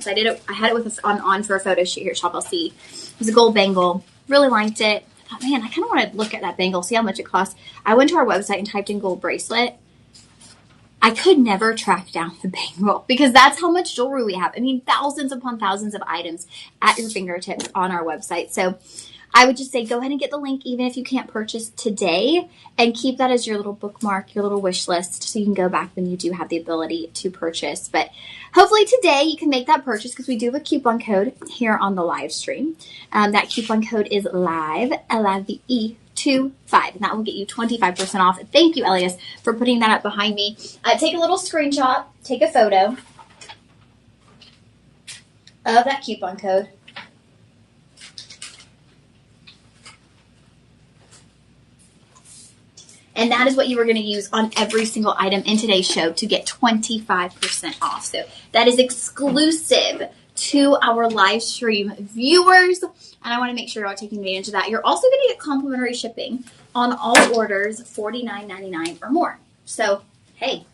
once. I had it with us on for a photo shoot here at Shop LC. It was a gold bangle. Really liked it. I thought, man, I kind of want to look at that bangle, see how much it costs. I went to our website and typed in gold bracelet. I could never track down the bangle because that's how much jewelry we have. I mean, thousands upon thousands of items at your fingertips on our website. So I would just say go ahead and get the link even if you can't purchase today, and keep that as your little bookmark, your little wish list, so you can go back when you do have the ability to purchase. But hopefully today you can make that purchase because we do have a coupon code here on the live stream. That coupon code is LIVE, LIVE25, and that will get you 25% off. Thank you, Elias, for putting that up behind me. Take a little screenshot, take a photo of that coupon code. And that is what you are going to use on every single item in today's show to get 25% off. So that is exclusive to our live stream viewers. And I want to make sure you're all taking advantage of that. You're also going to get complimentary shipping on all orders $49.99 or more. So, hey,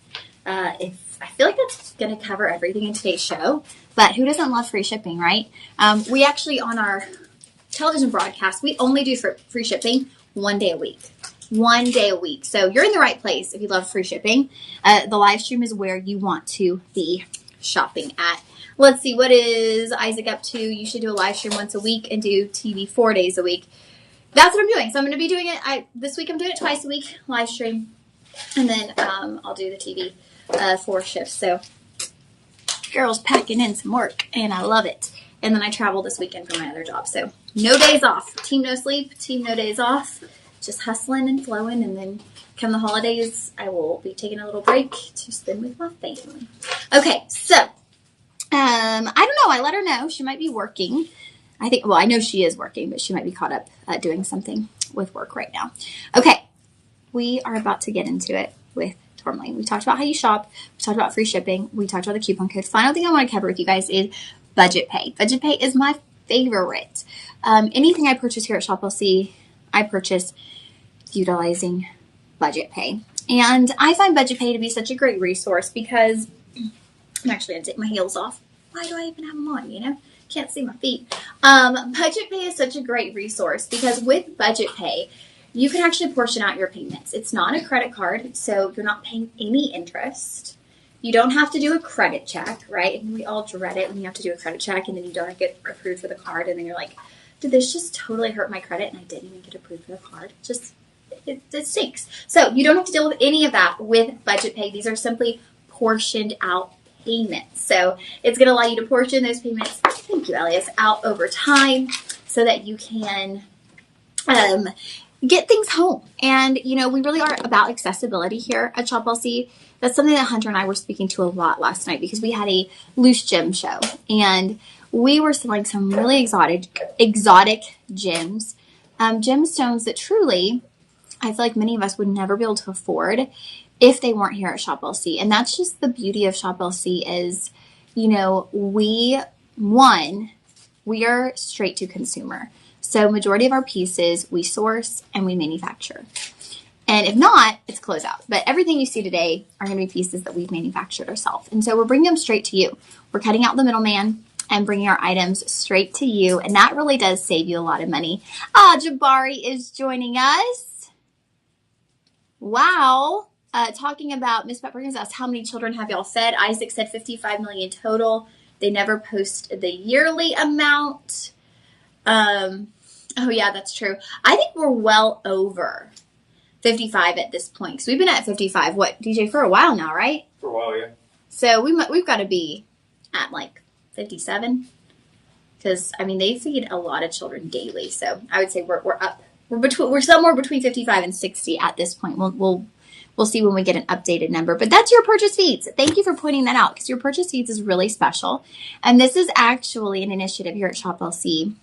if I feel like that's going to cover everything in today's show. But who doesn't love free shipping, right? We actually, on our television broadcast, we only do free shipping 1 day a week. 1 day a week. So you're in the right place if you love free shipping. The live stream is where you want to be shopping at. Let's see, what is Isaac up to? You should do a live stream once a week and do TV 4 days a week. That's what I'm doing. So I'm going to be doing it. This week I'm doing it twice a week, live stream. And then I'll do the TV 4 shifts. So girl's packing in some work and I love it. And then I travel this weekend for my other job. So no days off. Team no sleep, team no days off. Just hustling and flowing, and then come the holidays, I will be taking a little break to spend with my family. Okay, so I don't know. I let her know she might be working. I know she is working, but she might be caught up doing something with work right now. Okay, we are about to get into it with Tourmaline. We talked about how you shop. We talked about free shipping. We talked about the coupon code. Final thing I want to cover with you guys is budget pay. Budget pay is my favorite. Anything I purchase here at Shop LC, I purchase utilizing budget pay. And I find budget pay to be such a great resource because I'm actually going to take my heels off. Why do I even have them on, Can't see my feet. Budget pay is such a great resource because with budget pay, you can actually portion out your payments. It's not a credit card, so you're not paying any interest. You don't have to do a credit check, right? And we all dread it when you have to do a credit check and then you don't get approved for the card and then you're like, did this just totally hurt my credit and I didn't even get approved for the card? It stinks. So you don't have to deal with any of that with budget pay. These are simply portioned out payments. So it's going to allow you to portion those payments, thank you, Elias, out over time so that you can get things home. And, we really are about accessibility here at Shop LC. That's something that Hunter and I were speaking to a lot last night because we had a loose gem show and we were selling some really exotic gems, gemstones that truly, I feel like many of us would never be able to afford if they weren't here at Shop LC. And that's just the beauty of Shop LC is, we are straight to consumer. So majority of our pieces we source and we manufacture. And if not, it's closeout. But everything you see today are going to be pieces that we've manufactured ourselves. And so we're bringing them straight to you. We're cutting out the middleman and bringing our items straight to you. And that really does save you a lot of money. Jabari is joining us. Wow. Talking about, Miss Pepper asked, how many children have y'all fed? Isaac said 55 million total. They never post the yearly amount. Oh, yeah, that's true. I think we're well over 55 at this point. Because we've been at 55, DJ, for a while now, right? For a while, yeah. So we've got to be at 57. Because, they feed a lot of children daily. So I would say we're up. We're somewhere between 55 and 60 at this point. We'll see when we get an updated number. But that's your purchase feeds. Thank you for pointing that out because your purchase feeds is really special. And this is actually an initiative here at Shop LC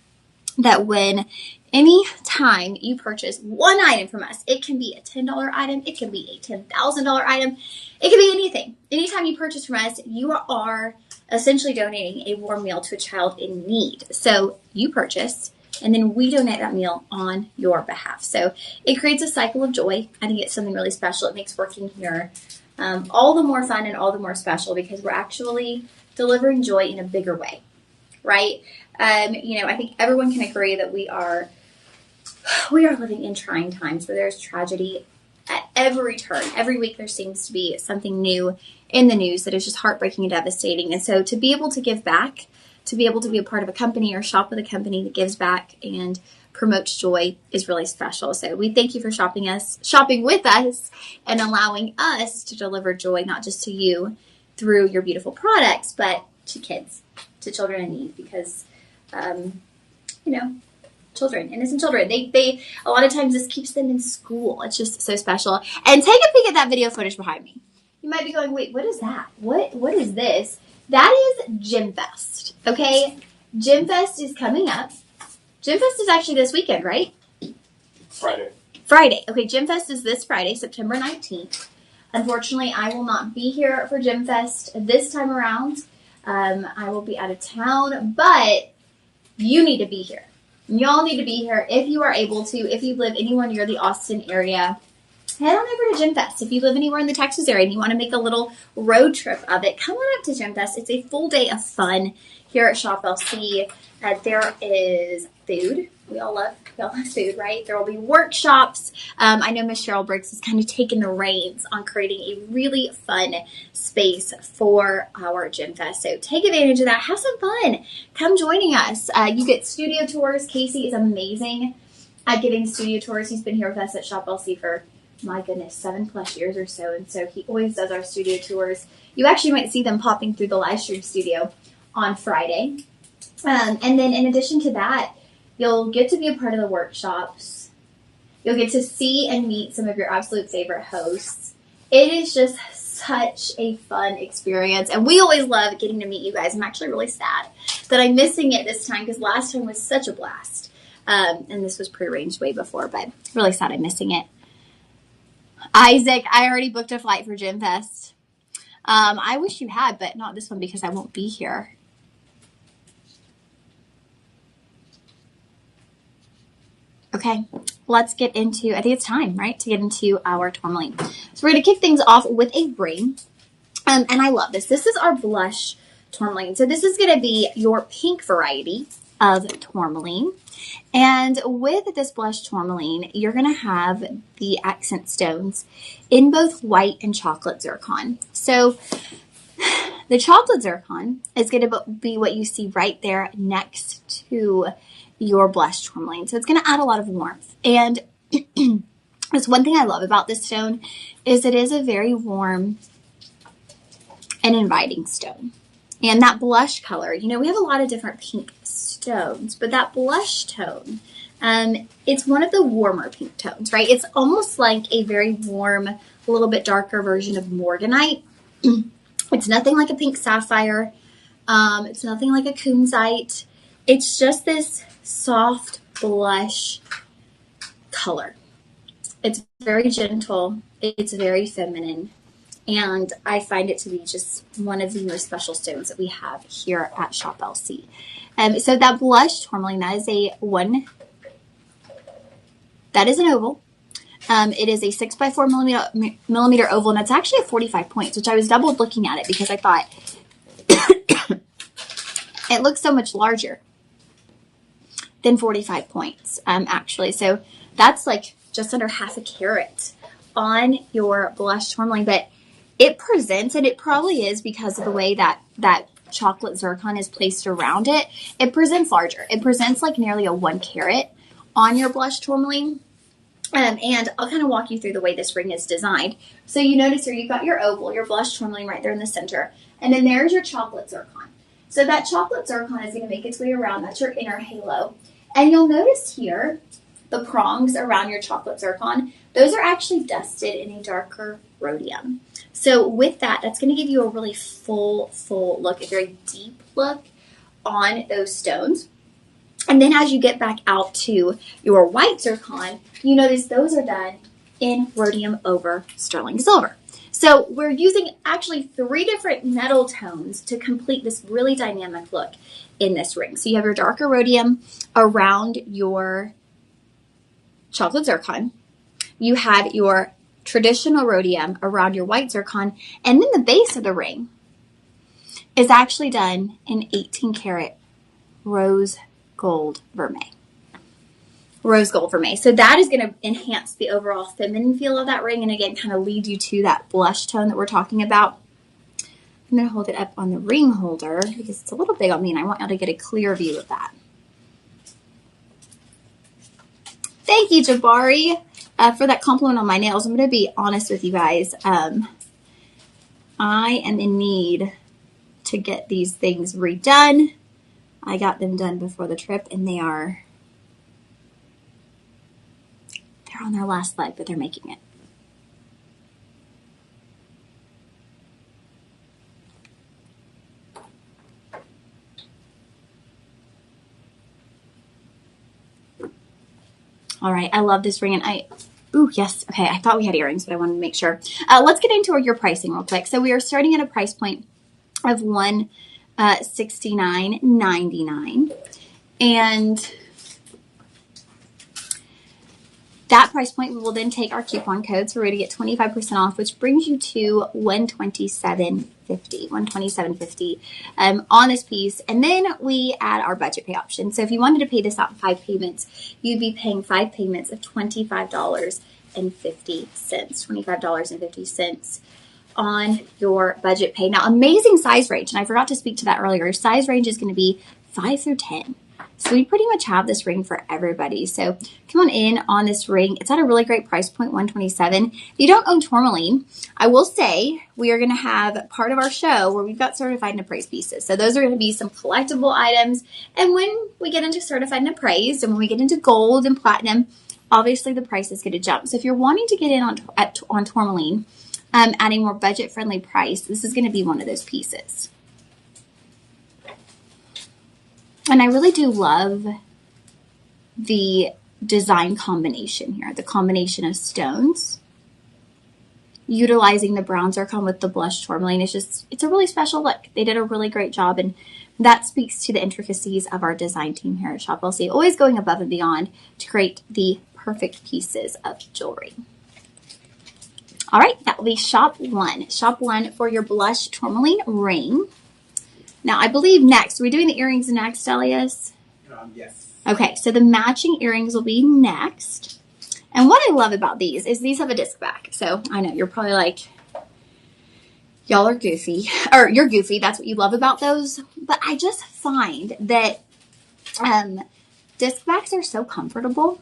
that when any time you purchase one item from us, it can be a $10 item, it can be a $10,000 item, it can be anything. Anytime you purchase from us, you are essentially donating a warm meal to a child in need. So you purchase, and then we donate that meal on your behalf. So it creates a cycle of joy. I think it's something really special. It makes working here all the more fun and all the more special because we're actually delivering joy in a bigger way, right? I think everyone can agree that we are living in trying times where there's tragedy at every turn. Every week there seems to be something new in the news that is just heartbreaking and devastating. And so to be able to give back, to be able to be a part of a company or shop with a company that gives back and promotes joy is really special. So we thank you for shopping with us and allowing us to deliver joy, not just to you through your beautiful products, but to kids, to children in need, because, children, innocent children, they a lot of times this keeps them in school. It's just so special. And take a peek at that video footage behind me. You might be going, wait, what is that? What is this? That is Gym Fest. Okay, Gym Fest is coming up. Gym Fest is actually this weekend, right? Friday. Okay, Gym Fest is this Friday, September 19th. Unfortunately, I will not be here for Gym Fest this time around. I will be out of town, but you need to be here. Y'all need to be here if you are able to. If you live anywhere near the Austin area, head on over to Gym Fest. If you live anywhere in the Texas area and you want to make a little road trip of it, come on up to Gym Fest. It's a full day of fun here at Shop LC. There is food. We all love food, right? There will be workshops. I know Miss Cheryl Briggs has kind of taken the reins on creating a really fun space for our Gym Fest. So take advantage of that. Have some fun. Come joining us. You get studio tours. Casey is amazing at giving studio tours. He's been here with us at Shop LC for, my goodness, 7+ years or so. And so he always does our studio tours. You actually might see them popping through the live stream studio on Friday. And then in addition to that, you'll get to be a part of the workshops. You'll get to see and meet some of your absolute favorite hosts. It is just such a fun experience. And we always love getting to meet you guys. I'm actually really sad that I'm missing it this time because last time was such a blast. And this was prearranged way before, but really sad I'm missing it. Isaac, I already booked a flight for Gym Fest. I wish you had, but not this one because I won't be here. Okay, let's get into, I think it's time, right, to get into our tourmaline. So we're going to kick things off with a ring, and I love this. This is our blush tourmaline. So this is going to be your pink variety of tourmaline, and with this blush tourmaline, you're going to have the accent stones in both white and chocolate zircon. So the chocolate zircon is going to be what you see right there next to your blush tourmaline. So it's going to add a lot of warmth. And that's one thing I love about this stone is it is a very warm and inviting stone. And that blush color, we have a lot of different pink stones, but that blush tone, it's one of the warmer pink tones, right? It's almost like a very warm, a little bit darker version of morganite. It's nothing like a pink sapphire. It's nothing like a kunzite. It's just this soft blush color. It's very gentle. It's very feminine. And I find it to be just one of the most special stones that we have here at Shop LC. So that blush tourmaline, that is an oval. It is a 6x4 millimeter oval, and it's actually a 45 points, which I was double looking at it because I thought it looks so much larger than 45 points, actually. So that's like just under half a carat on your blush tourmaline, but it presents, and it probably is because of the way that chocolate zircon is placed around it, it presents larger. It presents like nearly a 1 carat on your blush tourmaline. And I'll kind of walk you through the way this ring is designed. So you notice here you've got your oval, your blush tourmaline right there in the center, and then there's your chocolate zircon. So that chocolate zircon is going to make its way around. That's your inner halo. And you'll notice here the prongs around your chocolate zircon. Those are actually dusted in a darker rhodium. So with that, that's going to give you a really full look, a very deep look on those stones. And then as you get back out to your white zircon, you notice those are done in rhodium over sterling silver. So we're using actually 3 different metal tones to complete this really dynamic look in this ring. So you have your darker rhodium around your chocolate zircon. You have your traditional rhodium around your white zircon. And then the base of the ring, is actually done in 18 karat rose gold vermeil. Rose gold vermeil. So that is going to enhance the overall feminine feel of that ring, and again, kind of lead you to that blush tone that we're talking about. I'm going to hold it up on the ring holder because it's a little big on me, and I want y'all to get a clear view of that. Thank you, Jabari, for that compliment on my nails. I'm going to be honest with you guys. I am in need to get these things redone. I got them done before the trip, and they're on their last leg, but they're making it. All right, I love this ring, and yes, okay, I thought we had earrings, but I wanted to make sure. Let's get into your pricing real quick. So we are starting at a price point of $169.99, and that price point, we will then take our coupon code, so we're going to get 25% off, which brings you to $127.50 on this piece. And then we add our budget pay option. So if you wanted to pay this out in 5 payments, you'd be paying 5 payments of $25.50. $25.50 on your budget pay. Now, amazing size range, and I forgot to speak to that earlier. Size range is going to be 5 through 10. So we pretty much have this ring for everybody. So come on in on this ring. It's at a really great price point, $127. If you don't own Tourmaline, I will say we are going to have part of our show where we've got certified and appraised pieces. So those are going to be some collectible items. And when we get into certified and appraised, and when we get into gold and platinum, obviously the price is going to jump. So if you're wanting to get in on Tourmaline at a more budget-friendly price, this is going to be one of those pieces. And I really do love the design combination here, the combination of stones, utilizing the brown zircon with the blush tourmaline. It's a really special look. They did a really great job, and that speaks to the intricacies of our design team here at Shop LC, always going above and beyond to create the perfect pieces of jewelry. All right, that will be Shop 1. Shop 1 for your blush tourmaline ring. Now, I believe next, are we doing the earrings next, Elias? Yes. Okay, so the matching earrings will be next. And what I love about these is these have a disc back. So I know you're probably like, y'all are goofy, or you're goofy. That's what you love about those. But I just find that disc backs are so comfortable.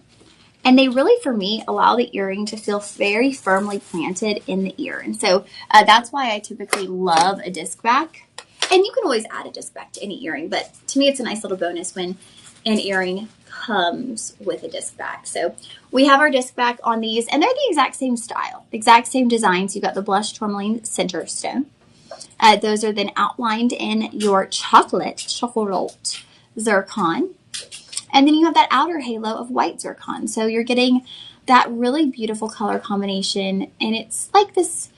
And they really, for me, allow the earring to feel very firmly planted in the ear. And so that's why I typically love a disc back. And you can always add a disc back to any earring, but to me it's a nice little bonus when an earring comes with a disc back. So we have our disc back on these, and they're the exact same style, the exact same design. So you've got the blush tourmaline center stone. Those are then outlined in your chocolate zircon. And then you have that outer halo of white zircon. So you're getting that really beautiful color combination, and it's like this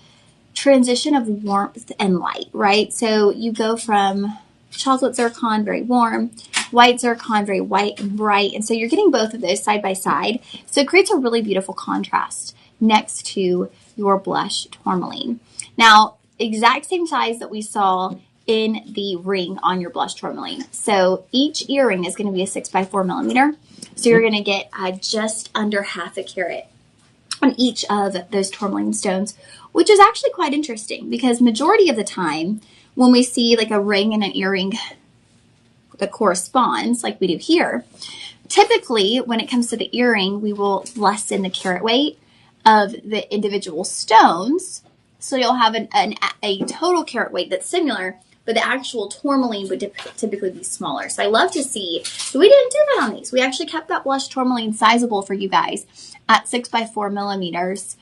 transition of warmth and light, right? So you go from chocolate zircon, very warm, white zircon, very white and bright. And so you're getting both of those side by side. So it creates a really beautiful contrast next to your blush tourmaline. Now, exact same size that we saw in the ring on your blush tourmaline. So each earring is going to be a 6x4 millimeter. So you're going to get just under half a carat on each of those tourmaline stones, which is actually quite interesting because majority of the time when we see like a ring and an earring that corresponds like we do here, typically when it comes to the earring, we will lessen the carat weight of the individual stones. So you'll have a total carat weight that's similar, but the actual tourmaline would typically be smaller. So I love to see, but we didn't do that on these. We actually kept that blush tourmaline sizable for you guys at 6x4 millimeters.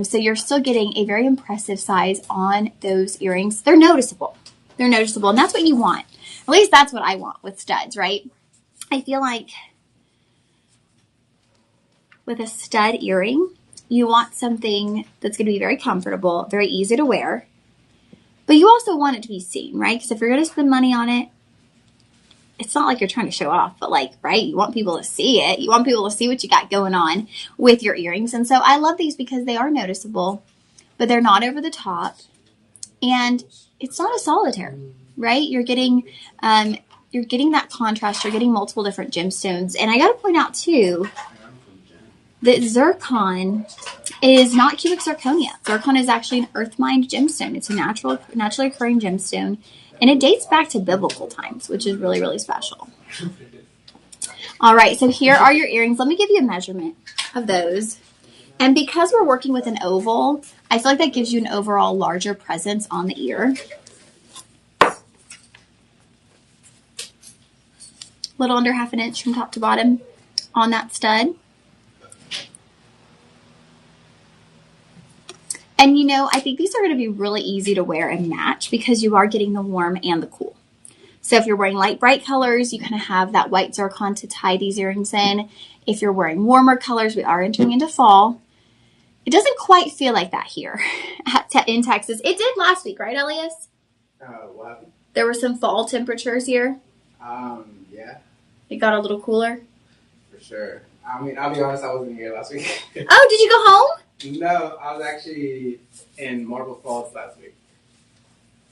So you're still getting a very impressive size on those earrings. They're noticeable. They're noticeable, and that's what you want. At least that's what I want with studs, right? I feel like with a stud earring, you want something that's going to be very comfortable, very easy to wear, but you also want it to be seen, right? Because if you're going to spend money on it, it's not like you're trying to show off, but like, right, you want people to see it. You want people to see what you got going on with your earrings. And so I love these because they are noticeable, but they're not over the top. And it's not a solitaire. right? You're getting that contrast. You're getting multiple different gemstones. And I got to point out too that zircon is not cubic zirconia. Zircon is actually an earth-mined gemstone. It's a naturally occurring gemstone, and it dates back to biblical times, which is really, really special. All right, so here are your earrings. Let me give you a measurement of those. And because we're working with an oval, I feel like that gives you an overall larger presence on the ear. Little under 1/2 inch from top to bottom on that stud. And you know, I think these are going to be really easy to wear and match because you are getting the warm and the cool. So if you're wearing light, bright colors, you kind of have that white zircon to tie these earrings in. If you're wearing warmer colors, we are entering into fall. It doesn't quite feel like that here in Texas. It did last week, right, Elias? What? There were some fall temperatures here. Yeah. It got a little cooler. For sure. I mean, I'll be honest, I wasn't here last week. Oh, did you go home? No, I was actually in Marble Falls last week.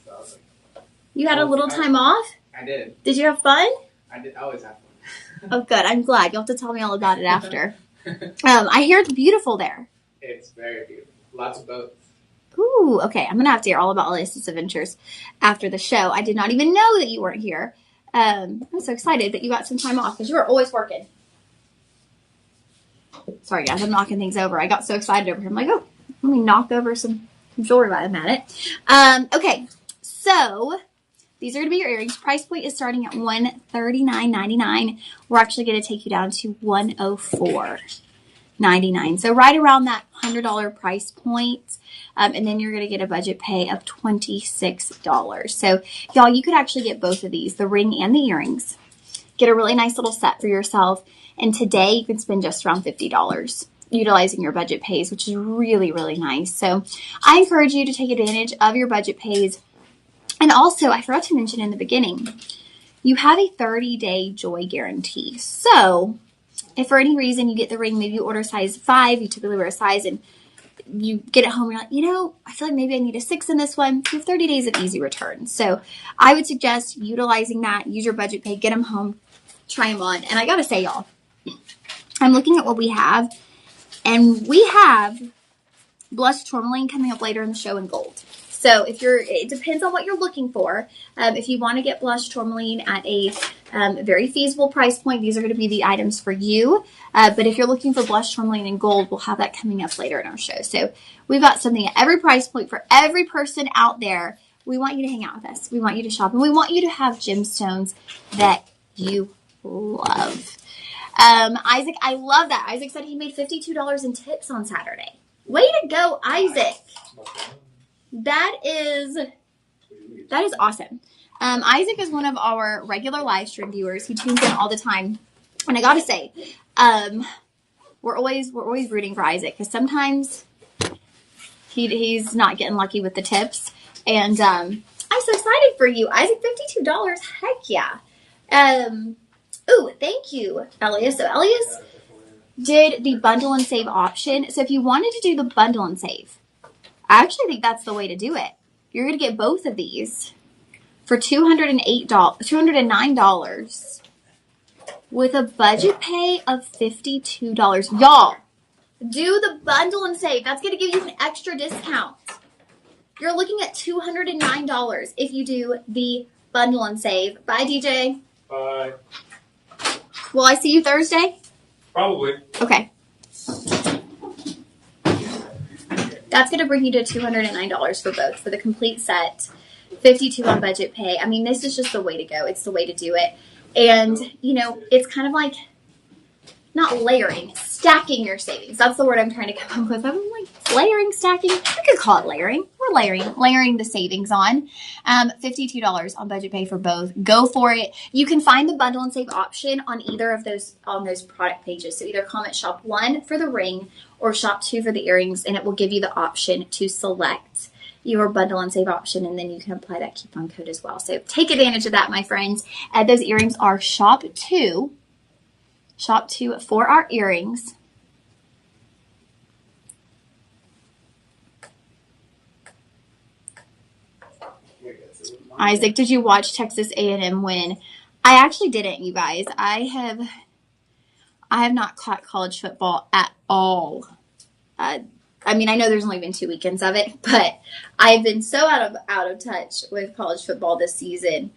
So I was like, You had a little time off? I did. Did you have fun? I did. I always have fun. Oh, good. I'm glad. You'll have to tell me all about it after. I hear it's beautiful there. It's very beautiful. Lots of boats. Ooh, okay. I'm going to have to hear all about Elias' adventures after the show. I did not even know that you weren't here. I'm so excited that you got some time off because you were always working. Sorry, guys. I'm knocking things over. I got so excited over here. I'm like, oh, let me knock over some jewelry while I'm at it. Okay. So these are going to be your earrings. Price point is starting at $139.99. We're actually going to take you down to $104.99. So right around that $100 price point. And then you're going to get a budget pay of $26. So y'all, you could actually get both of these, the ring and the earrings. Get a really nice little set for yourself. And today you can spend just around $50 utilizing your budget pays, which is really, really nice. So I encourage you to take advantage of your budget pays. And also, I forgot to mention in the beginning, you have a 30-day joy guarantee. So if for any reason you get the ring, maybe you order size 5, you typically wear a size, and you get it home and you're like, you know, I feel like maybe I need a 6 in this one. You have 30 days of easy returns. So I would suggest utilizing that. Use your budget pay. Get them home. Try them on. And I got to say, y'all, I'm looking at what we have. And we have blush tourmaline coming up later in the show in gold. So it depends on what you're looking for. If you want to get blush tourmaline at a very feasible price point, these are going to be the items for you. But if you're looking for blush tourmaline in gold, we'll have that coming up later in our show. So we've got something at every price point for every person out there. We want you to hang out with us. We want you to shop, and we want you to have gemstones that you love. Isaac, I love that. Isaac said he made $52 in tips on Saturday. Way to go, Isaac. That is awesome. Isaac is one of our regular live stream viewers. He tunes in all the time. And I gotta say, we're always rooting for Isaac because sometimes he's not getting lucky with the tips. And I'm so excited for you, Isaac. $52, heck yeah. Ooh, thank you, Elias. So Elias did the bundle and save option. So if you wanted to do the bundle and save, I actually think that's the way to do it. You're going to get both of these for $209 with a budget pay of $52. Y'all, do the bundle and save. That's going to give you an extra discount. You're looking at $209 if you do the bundle and save. Bye, DJ. Bye. Will I see you Thursday? Probably. Okay. That's going to bring you to $209 for both, for the complete set. $52 on budget pay. I mean, this is just the way to go. It's the way to do it. And, you know, it's kind of like, not layering, stacking your savings. That's the word I'm trying to come up with. I'm like, layering, stacking. I could call it layering. We're layering the savings on. $52 on budget pay for both. Go for it. You can find the bundle and save option on either of those, on those product pages. So either comment shop 1 for the ring or shop 2 for the earrings, and it will give you the option to select your bundle and save option, and then you can apply that coupon code as well. So take advantage of that, my friends. Those earrings are shop 2 for our earrings. Isaac, did you watch Texas A&M win? I actually didn't, you guys. I have not caught college football at all. I mean, I know there's only been 2 weekends of it, but I've been so out of touch with college football this season.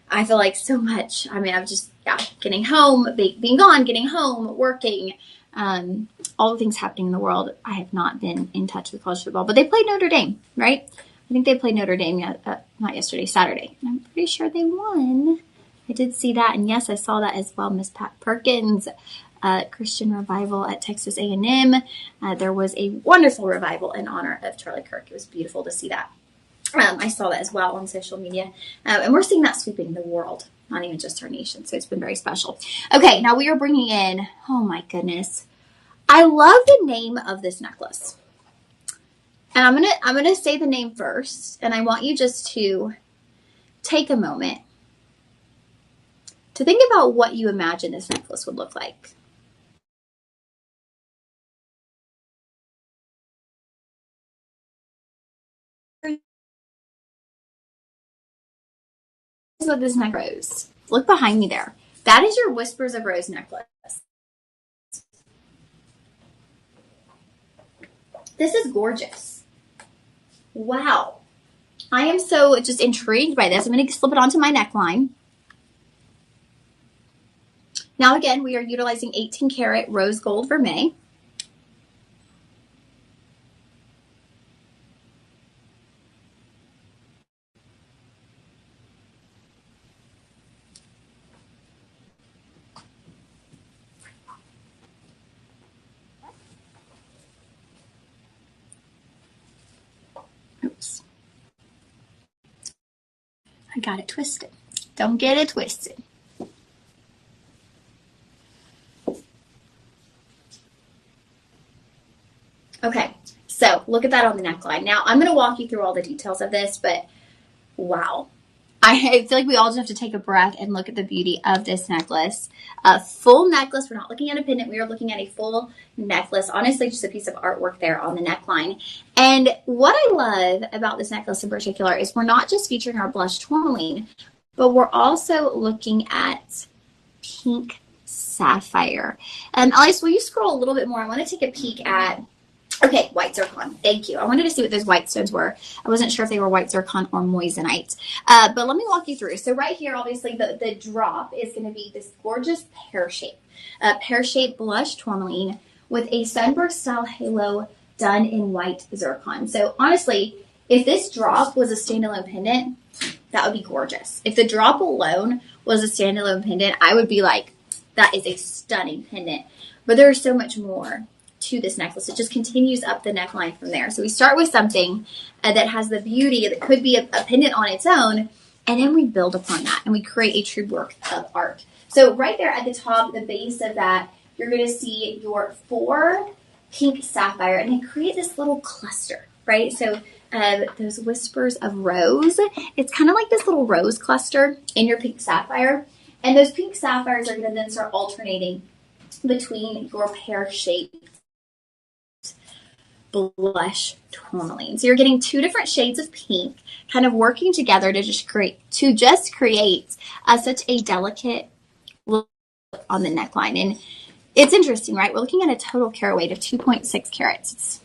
I feel like so much. I mean, I'm just getting home, being gone, getting home, working, all the things happening in the world. I have not been in touch with college football, but they played Notre Dame, right? I think they played Notre Dame not yesterday, Saturday, and I'm pretty sure they won. I did see that, and yes, I saw that as well. Miss Pat Perkins, Christian revival at Texas A&M. There was a wonderful revival in honor of Charlie Kirk. It was beautiful to see that. I saw that as well on social media, and we're seeing that sweeping the world, not even just our nation. So it's been very special. Okay, now we are bringing in. Oh my goodness, I love the name of this necklace. And I'm gonna say the name first, and I want you just to take a moment to think about what you imagine this necklace would look like. Here's what this necklace is. Look behind me there. That is your Whispers of Rose necklace. This is gorgeous. Wow. I am so just intrigued by this. I'm going to slip it onto my neckline. Now again, we are utilizing 18 karat rose gold vermeil. Oops. I got it twisted. Don't get it twisted. Okay, so look at that on the neckline. Now, I'm going to walk you through all the details of this, but wow. I feel like we all just have to take a breath and look at the beauty of this necklace. A full necklace. We're not looking at a pendant. We are looking at a full necklace. Honestly, just a piece of artwork there on the neckline. And what I love about this necklace in particular is we're not just featuring our blush tourmaline, but we're also looking at pink sapphire. Alice, will you scroll a little bit more? I want to take a peek at... Okay, white zircon. Thank you. I wanted to see what those white stones were. I wasn't sure if they were white zircon or moissanite. But let me walk you through. So right here, obviously, the drop is going to be this gorgeous pear-shaped blush tourmaline with a sunburst-style halo done in white zircon. So honestly, if this drop was a standalone pendant, that would be gorgeous. If the drop alone was a standalone pendant, I would be like, that is a stunning pendant. But there is so much more to this necklace. It just continues up the neckline from there. So we start with something that has the beauty that could be a pendant on its own, and then we build upon that and we create a true work of art. So right there at the top, the base of that, you're going to see your 4 pink sapphire, and they create this little cluster, right? So those whispers of rose, it's kind of like this little rose cluster in your pink sapphire, and those pink sapphires are going to then start alternating between your pear-shaped blush tourmaline. So you're getting 2 different shades of pink kind of working together to just create such a delicate look on the neckline. And it's interesting, right? We're looking at a total carat weight of 2.6 carats. It's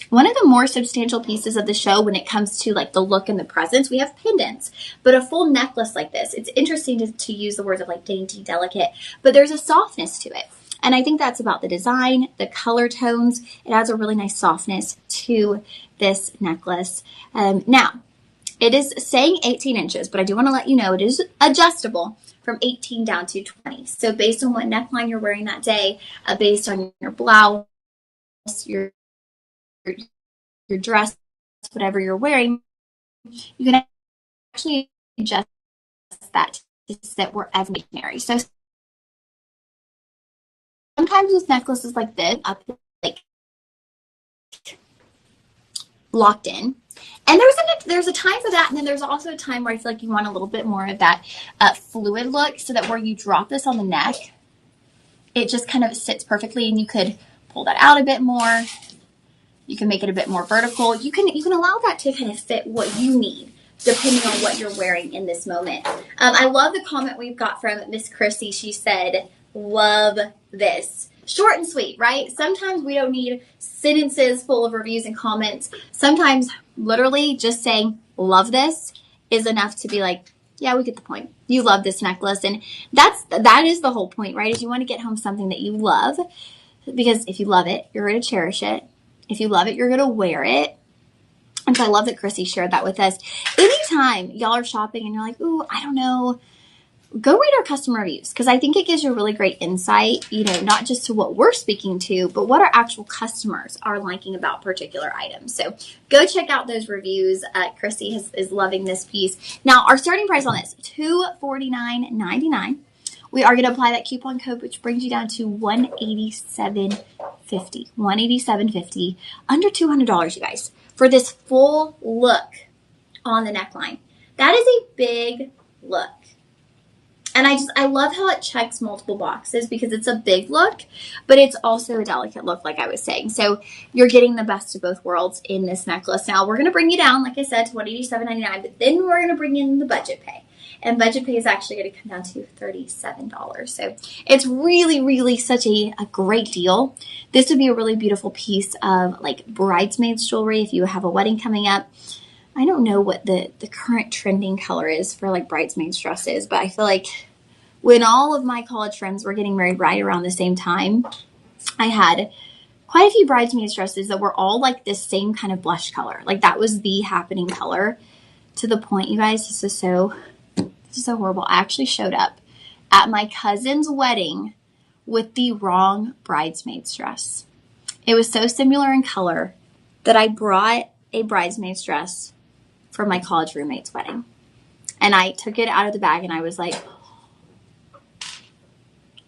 one of the more substantial pieces of the show when it comes to like the look and the presence. We have pendants, but a full necklace like this, it's interesting to use the words of like dainty, delicate, but there's a softness to it. And I think that's about the design, the color tones. It adds a really nice softness to this necklace. Now, it is saying 18 inches, but I do want to let you know it is adjustable from 18 down to 20. So based on what neckline you're wearing that day, based on your blouse, your dress, whatever you're wearing, you can actually adjust that to sit wherever necessary. So sometimes with necklaces like this, up like locked in. And there's a time for that, and then there's also a time where I feel like you want a little bit more of that fluid look, so that where you drop this on the neck, it just kind of sits perfectly, and you could pull that out a bit more. You can make it a bit more vertical. You can allow that to kind of fit what you need depending on what you're wearing in this moment. I love the comment we've got from Miss Chrissy. She said, love this. Short and sweet, right? Sometimes we don't need sentences full of reviews and comments. Sometimes literally just saying love this is enough to be like, yeah, we get the point. You love this necklace. And that is the whole point, right? Is you want to get home something that you love, because if you love it, you're going to cherish it. If you love it, you're going to wear it. And so I love that Chrissy shared that with us. Anytime y'all are shopping and you're like, ooh, I don't know, go read our customer reviews, because I think it gives you a really great insight, not just to what we're speaking to, but what our actual customers are liking about particular items. So go check out those reviews. Chrissy is loving this piece. Now, our starting price on this, $249.99. We are going to apply that coupon code, which brings you down to $187.50. $187.50, under $200, you guys, for this full look on the neckline. That is a big look. And I love how it checks multiple boxes, because it's a big look, but it's also a delicate look, like I was saying. So you're getting the best of both worlds in this necklace. Now, we're going to bring you down, like I said, to $187.99, but then we're going to bring in the budget pay. And budget pay is actually going to come down to $37. So it's really, really such a great deal. This would be a really beautiful piece of like bridesmaids jewelry if you have a wedding coming up. I don't know what the current trending color is for like bridesmaids dresses, but I feel like when all of my college friends were getting married right around the same time, I had quite a few bridesmaids dresses that were all like this same kind of blush color. Like that was the happening color, to the point, you guys, this is so horrible. I actually showed up at my cousin's wedding with the wrong bridesmaid's dress. It was so similar in color that I brought a bridesmaid's dress for my college roommate's wedding. And I took it out of the bag and I was like,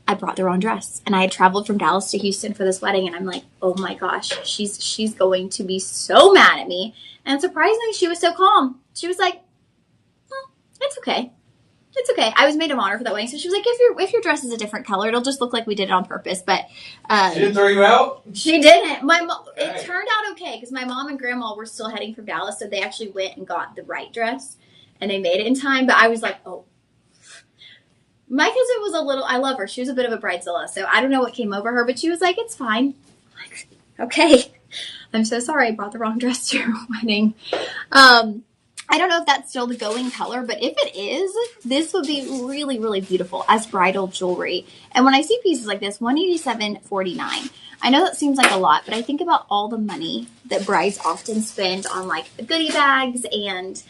I brought the wrong dress. And I had traveled from Dallas to Houston for this wedding, and I'm like, oh my gosh, she's going to be so mad at me. And surprisingly, she was so calm. She was like, oh, it's okay. It's okay. I was maid of honor for that wedding, so she was like, if your dress is a different color, it'll just look like we did it on purpose. But she didn't throw you out? She didn't. It turned out okay, because my mom and grandma were still heading from Dallas, so they actually went and got the right dress, and they made it in time. But I was like, oh. My cousin was I love her. She was a bit of a bridezilla, so I don't know what came over her, but she was like, it's fine. I'm like, okay. I'm so sorry I brought the wrong dress to your wedding. I don't know if that's still the going color, but if it is, this would be really, really beautiful as bridal jewelry. And when I see pieces like this, $187.49. I know that seems like a lot, but I think about all the money that brides often spend on like the goodie bags and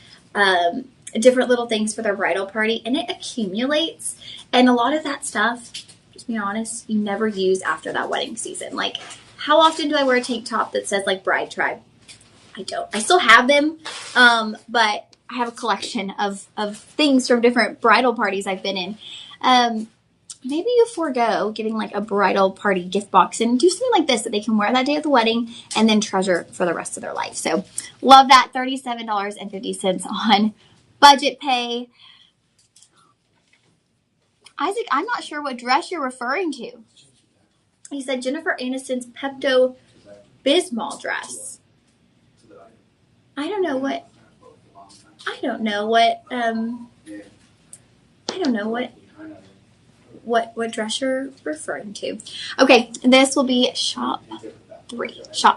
different little things for their bridal party, and it accumulates. And a lot of that stuff, to be honest, you never use after that wedding season. Like, how often do I wear a tank top that says like Bride Tribe? I don't. I still have them, but I have a collection of things from different bridal parties I've been in. Maybe you forego getting like a bridal party gift box and do something like this that they can wear that day at the wedding and then treasure for the rest of their life. So love that. $37.50 on budget pay. Isaac, I'm not sure what dress you're referring to. He said Jennifer Aniston's Pepto-Bismol dress. I don't know what dress you're referring to. Okay, this will be shop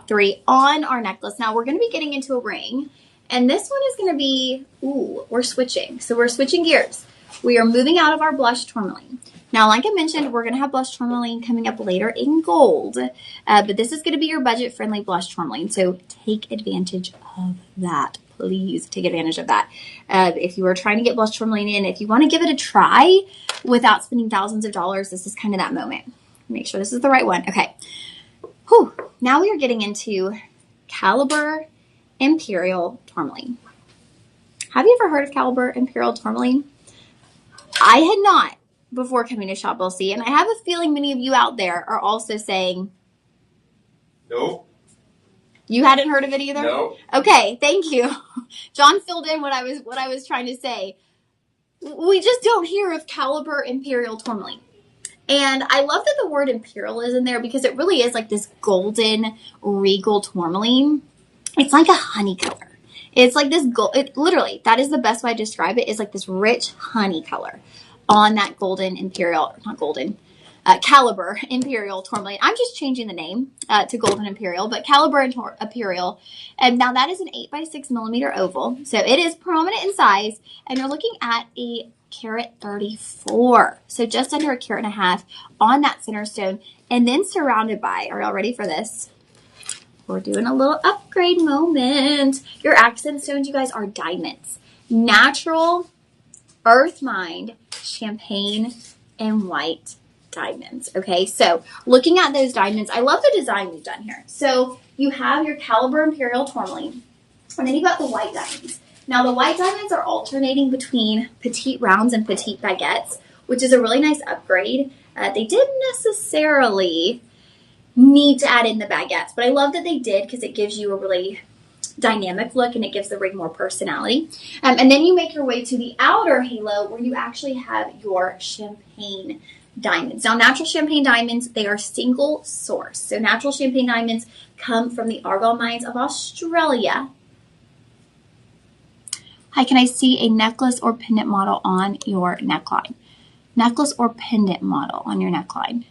three on our necklace. Now we're going to be getting into a ring, and this one is going to be, we're switching. So we're switching gears. We are moving out of our blush tourmaline. Now, like I mentioned, we're going to have blush tourmaline coming up later in gold, but this is going to be your budget-friendly blush tourmaline, so take advantage of that. Please take advantage of that. If you are trying to get blush tourmaline in, if you want to give it a try without spending thousands of dollars, this is kind of that moment. Make sure this is the right one. Okay. Whew. Now we are getting into Caliber Imperial Tourmaline. Have you ever heard of Caliber Imperial Tourmaline? I had not before coming to Shop LC, and I have a feeling many of you out there are also saying, nope. You hadn't heard of it either? No. Okay, thank you. John filled in what I was trying to say. We just don't hear of Caliber Imperial Tourmaline. And I love that the word imperial is in there, because it really is like this golden regal tourmaline. It's like a honey color. It's like this gold, literally, that is the best way to describe it, is like this rich honey color on that golden imperial, not golden, Caliber Imperial Tourmaline. I'm just changing the name to Golden Imperial, but Caliber Imperial. And now that is an 8x6 millimeter oval. So it is prominent in size. And you're looking at a carat 34. So just under a carat and a half on that center stone. And then surrounded by, are y'all ready for this? We're doing a little upgrade moment. Your accent stones, you guys, are diamonds. Natural, earth mined, champagne, and white diamonds. Okay, so looking at those diamonds, I love the design we've done here. So you have your Caliber Imperial Tourmaline, and then you've got the white diamonds. Now the white diamonds are alternating between petite rounds and petite baguettes, which is a really nice upgrade. They didn't necessarily need to add in the baguettes, but I love that they did because it gives you a really dynamic look and it gives the ring more personality. And then you make your way to the outer halo where you actually have your champagne diamonds. Now, natural champagne diamonds, they are single source. So natural champagne diamonds come from the Argyle mines of Australia. Hi, can I see a necklace or pendant model on your neckline? Necklace or pendant model on your neckline.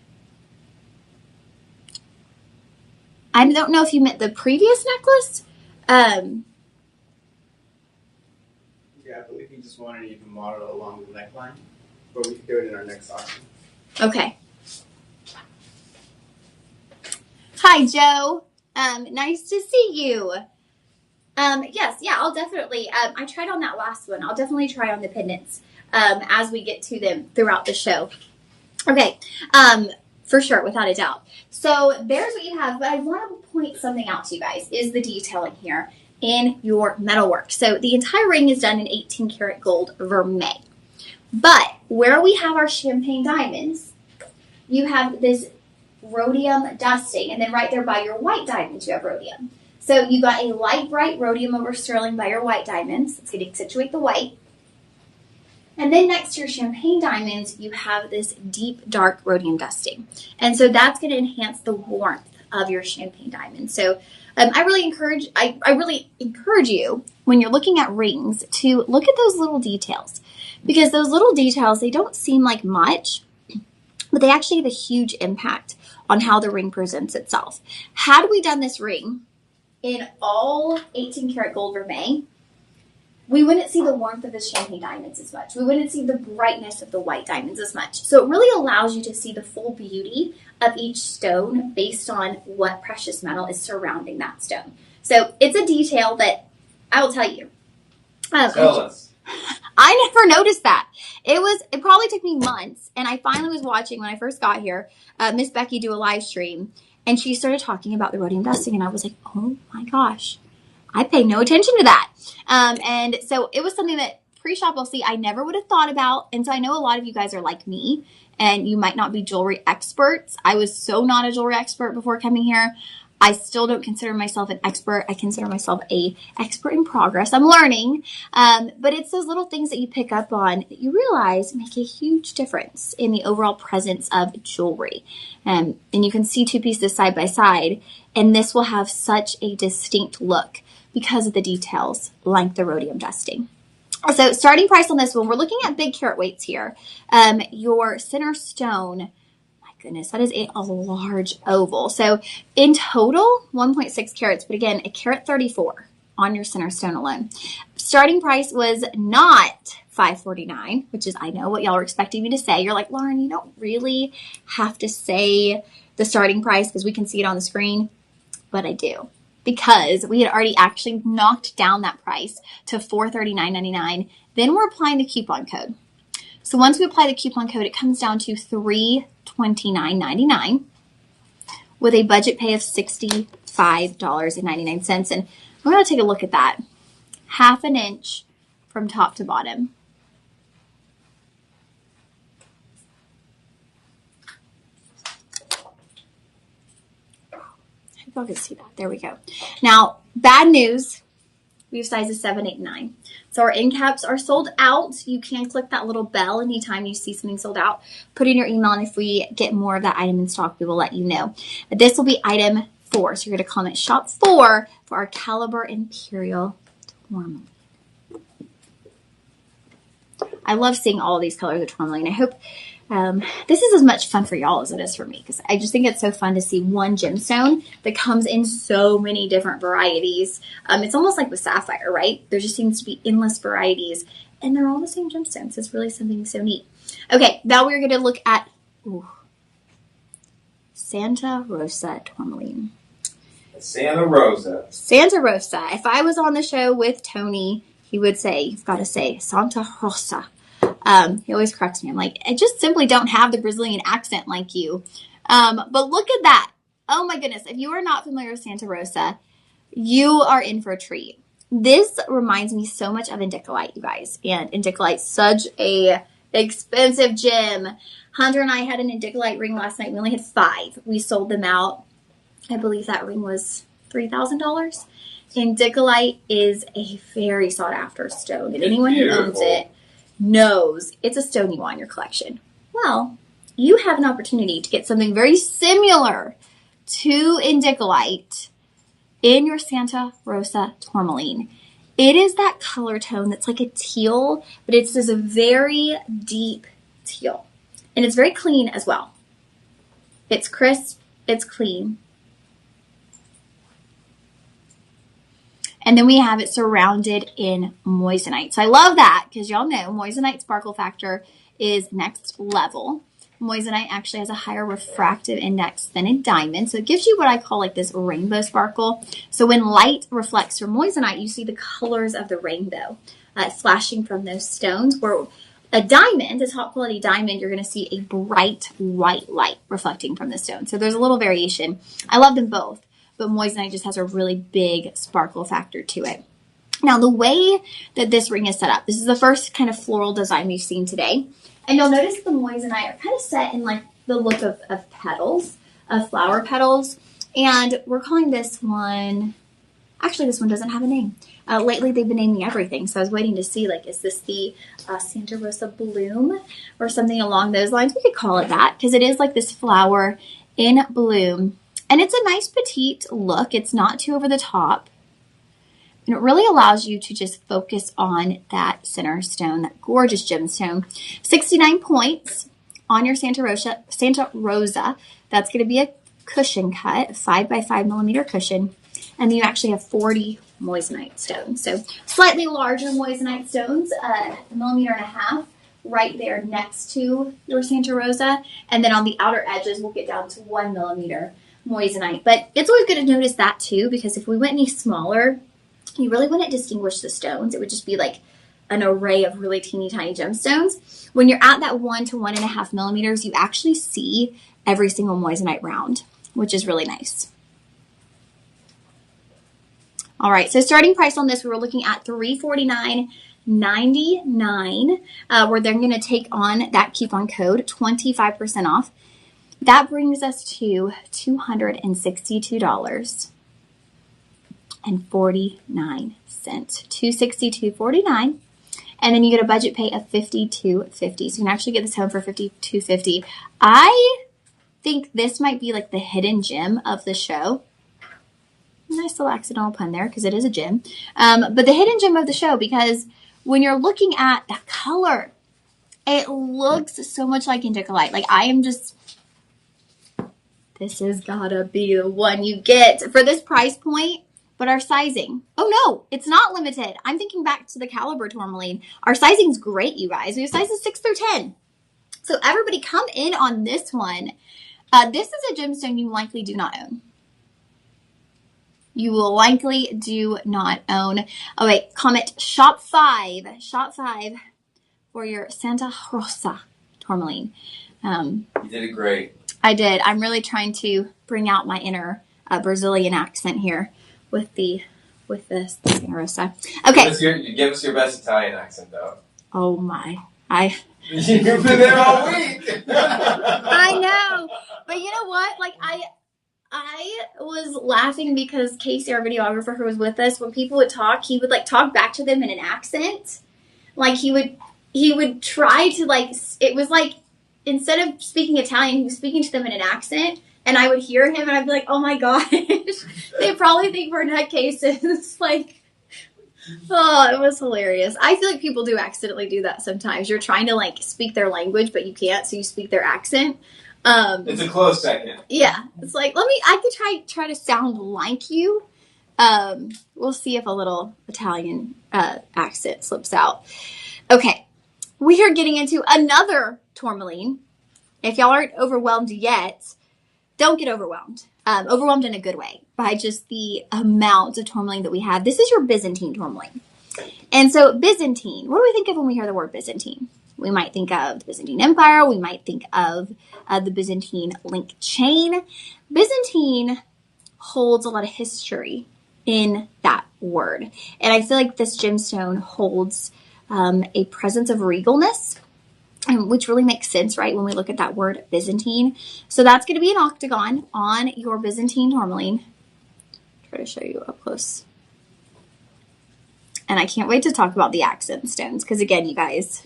I don't know if you meant the previous necklace. Yeah, I believe he just wanted you to model along the neckline, but we can do it in our next auction. Okay. Hi, Joe. Nice to see you. Yes, yeah, I'll definitely, I tried on that last one. I'll definitely try on the pendants, as we get to them throughout the show. Okay. For sure, without a doubt. So there's what you have, but I want to point something out to you guys, is the detailing here in your metalwork. So the entire ring is done in 18 karat gold vermeil. But where we have our champagne diamonds, you have this rhodium dusting, and then right there by your white diamonds, you have rhodium. So you got a light bright rhodium over sterling by your white diamonds. It's going to accentuate the white. And then next to your champagne diamonds, you have this deep dark rhodium dusting. And so that's going to enhance the warmth of your champagne diamonds. So I really encourage you when you're looking at rings to look at those little details, because those little details, they don't seem like much, but they actually have a huge impact on how the ring presents itself. Had we done this ring in all 18 karat gold vermeil, we wouldn't see the warmth of the champagne diamonds as much. We wouldn't see the brightness of the white diamonds as much. So it really allows you to see the full beauty of each stone based on what precious metal is surrounding that stone. So it's a detail that I will tell you. Tell us. I never noticed that. It probably took me months, and I finally was watching when I first got here, Miss Becky do a live stream, and she started talking about the rhodium dusting, and I was like, oh my gosh, I paid no attention to that. And so it was something that pre-shop LC I never would have thought about. And so I know a lot of you guys are like me, and you might not be jewelry experts. I was so not a jewelry expert before coming here. I still don't consider myself an expert. I consider myself a expert in progress. I'm learning. But it's those little things that you pick up on that you realize make a huge difference in the overall presence of jewelry. And you can see two pieces side by side, and this will have such a distinct look because of the details like the rhodium dusting. So starting price on this one, we're looking at big carat weights here. Your center stone, goodness, that is a large oval. So in total, 1.6 carats, but again, a carat 34 on your center stone alone. Starting price was not $549, which is, I know what y'all are expecting me to say. You're like, Lauren, you don't really have to say the starting price because we can see it on the screen, but I do. Because we had already actually knocked down that price to $439.99. Then we're applying the coupon code. So once we apply the coupon code, it comes down to $329.99 with a budget pay of $65.99. And we're going to take a look at that. 1/2 inch from top to bottom. I hope y'all can see that. There we go. Now, bad news. We have sizes 7, 8, and 9. So our end caps are sold out. You can click that little bell anytime you see something sold out. Put in your email, and if we get more of that item in stock, we will let you know. This will be item 4. So you're going to comment shop 4 for our Caliber Imperial Tourmaline. I love seeing all of these colors of tourmaline. I hope this is as much fun for y'all as it is for me, because I just think it's so fun to see one gemstone that comes in so many different varieties. It's almost like with sapphire, right? There just seems to be endless varieties, and they're all the same gemstones. It's really something so neat. Okay, now we're going to look at Santa Rosa tourmaline. Santa Rosa. Santa Rosa. If I was on the show with Tony, he would say, you've got to say Santa Rosa. He always corrects me. I'm like, I just simply don't have the Brazilian accent like you. But look at that. Oh my goodness. If you are not familiar with Santa Rosa, you are in for a treat. This reminds me so much of indicolite, you guys. And indicolite's such a expensive gem. Hunter and I had an indicolite ring last night. We only had 5. We sold them out. I believe that ring was $3,000. Indicolite is a very sought after stone. And anyone who owns it knows it's a stone you want in your collection. Well, you have an opportunity to get something very similar to indicolite in your Santa Rosa tourmaline. It is that color tone that's like a teal, but it's this very deep teal. And it's very clean as well. It's crisp, it's clean. And then we have it surrounded in moissanite. So I love that because y'all know moissanite sparkle factor is next level. Moissanite actually has a higher refractive index than a diamond. So it gives you what I call like this rainbow sparkle. So when light reflects from moissanite, you see the colors of the rainbow flashing from those stones. Where a diamond, a top quality diamond, you're going to see a bright white light reflecting from the stone. So there's a little variation. I love them both. But moissanite just has a really big sparkle factor to it. Now, the way that this ring is set up, this is the first kind of floral design we've seen today. And you'll notice the moissanite are kind of set in like the look of petals, of flower petals. And we're calling this one, actually this one doesn't have a name. Lately they've been naming everything. So I was waiting to see, like, is this the Santa Rosa bloom or something along those lines? We could call it that because it is like this flower in bloom. And it's a nice petite look. It's not too over the top. And it really allows you to just focus on that center stone, that gorgeous gemstone. 69 points on your Santa Rosa. That's going to be a cushion cut, a 5 by 5 millimeter cushion. And then you actually have 40 moissanite stones. So slightly larger moissanite stones, 1.5 millimeters right there next to your Santa Rosa. And then on the outer edges, we'll get down to 1 millimeter moissanite. But it's always good to notice that too, because if we went any smaller, you really wouldn't distinguish the stones. It would just be like an array of really teeny tiny gemstones. When you're at that 1 to 1.5 millimeters, you actually see every single moissanite round, which is really nice. All right, so starting price on this, we were looking at $349.99. We're then going to take on that coupon code, 25% off. That brings us to $262.49. $262.49. And then you get a budget pay of $52.50. So you can actually get this home for $52.50. I think this might be like the hidden gem of the show. Nice little accidental pun there because it is a gem. But the hidden gem of the show, because when you're looking at that color, it looks so much like indicolite. Like I am just... This has gotta be the one you get for this price point. But our sizing, oh no, it's not limited. I'm thinking back to the caliber tourmaline. Our sizing's great, you guys. We have sizes 6 through 10. So everybody come in on this one. This is a gemstone you likely do not own. You will likely do not own. Oh wait, comment shop 5 for your Santa Rosa tourmaline. You did it great. I did. I'm really trying to bring out my inner Brazilian accent here with the Santa Rosa. Okay. Give us your best Italian accent, though. Oh my. You've been there all week. I know. But you know what? Like I was laughing because Casey, our videographer who was with us, when people would talk, he would like talk back to them in an accent. Like he would try to like, it was like, instead of speaking Italian, he was speaking to them in an accent, and I would hear him, and I'd be like, oh my gosh, they probably think we're nutcases. Like, Oh, it was hilarious. I feel like people do accidentally do that sometimes. You're trying to like speak their language, but you can't, so you speak their accent. It's a close second. Yeah, it's like I could try to sound like you. We'll see if a little Italian accent slips out. Okay, we are getting into another tourmaline. If y'all aren't overwhelmed yet, don't get overwhelmed. Overwhelmed in a good way by just the amount of tourmaline that we have. This is your Byzantine tourmaline. And so Byzantine, what do we think of when we hear the word Byzantine? We might think of the Byzantine Empire. We might think of the Byzantine link chain. Byzantine holds a lot of history in that word. And I feel like this gemstone holds a presence of regalness, which really makes sense, right, when we look at that word Byzantine. So that's going to be an octagon on your Byzantine tourmaline. Try to show you up close. And I can't wait to talk about the accent stones because, again, you guys,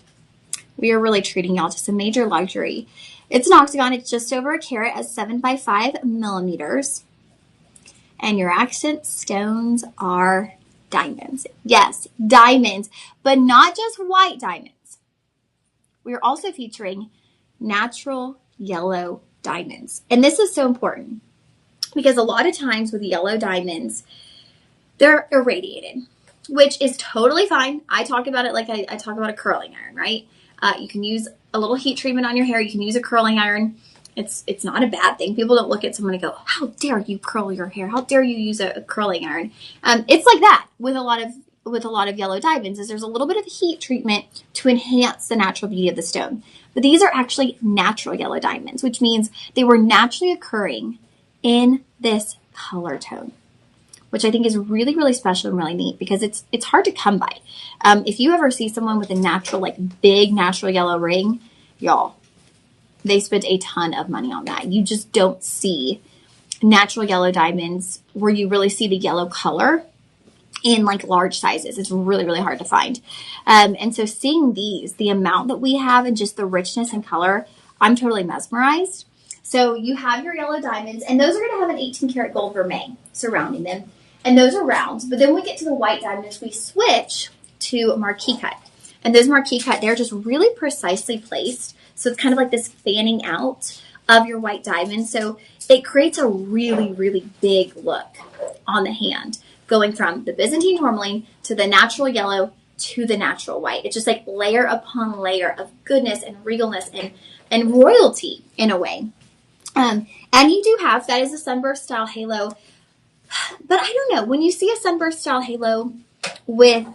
we are really treating y'all to some major luxury. It's an octagon. It's just over a carat at 7 by 5 millimeters. And your accent stones are diamonds. Yes, diamonds, but not just white diamonds. We are also featuring natural yellow diamonds. And this is so important because a lot of times with yellow diamonds, they're irradiated, which is totally fine. I talk about it like I talk about a curling iron, right? You can use a little heat treatment on your hair. You can use a curling iron. It's not a bad thing. People don't look at someone and go, how dare you curl your hair? How dare you use a curling iron? It's like that with a lot of yellow diamonds is there's a little bit of heat treatment to enhance the natural beauty of the stone. But these are actually natural yellow diamonds, which means they were naturally occurring in this color tone, which I think is really, really special and really neat because it's hard to come by. If you ever see someone with a natural, like big natural yellow ring, y'all, they spent a ton of money on that. You just don't see natural yellow diamonds where you really see the yellow color in like large sizes. It's really, really hard to find. And so seeing these, the amount that we have and just the richness and color, I'm totally mesmerized. So you have your yellow diamonds, and those are going to have an 18 karat gold vermeil surrounding them. And those are rounds. But then when we get to the white diamonds, we switch to marquee cut. And those marquee cut, they're just really precisely placed. So it's kind of like this fanning out of your white diamond. So it creates a really, really big look on the hand, going from the Byzantine tourmaline to the natural yellow to the natural white. It's just like layer upon layer of goodness and regalness and royalty in a way. And you do have, that is a sunburst style halo. But I don't know, when you see a sunburst style halo with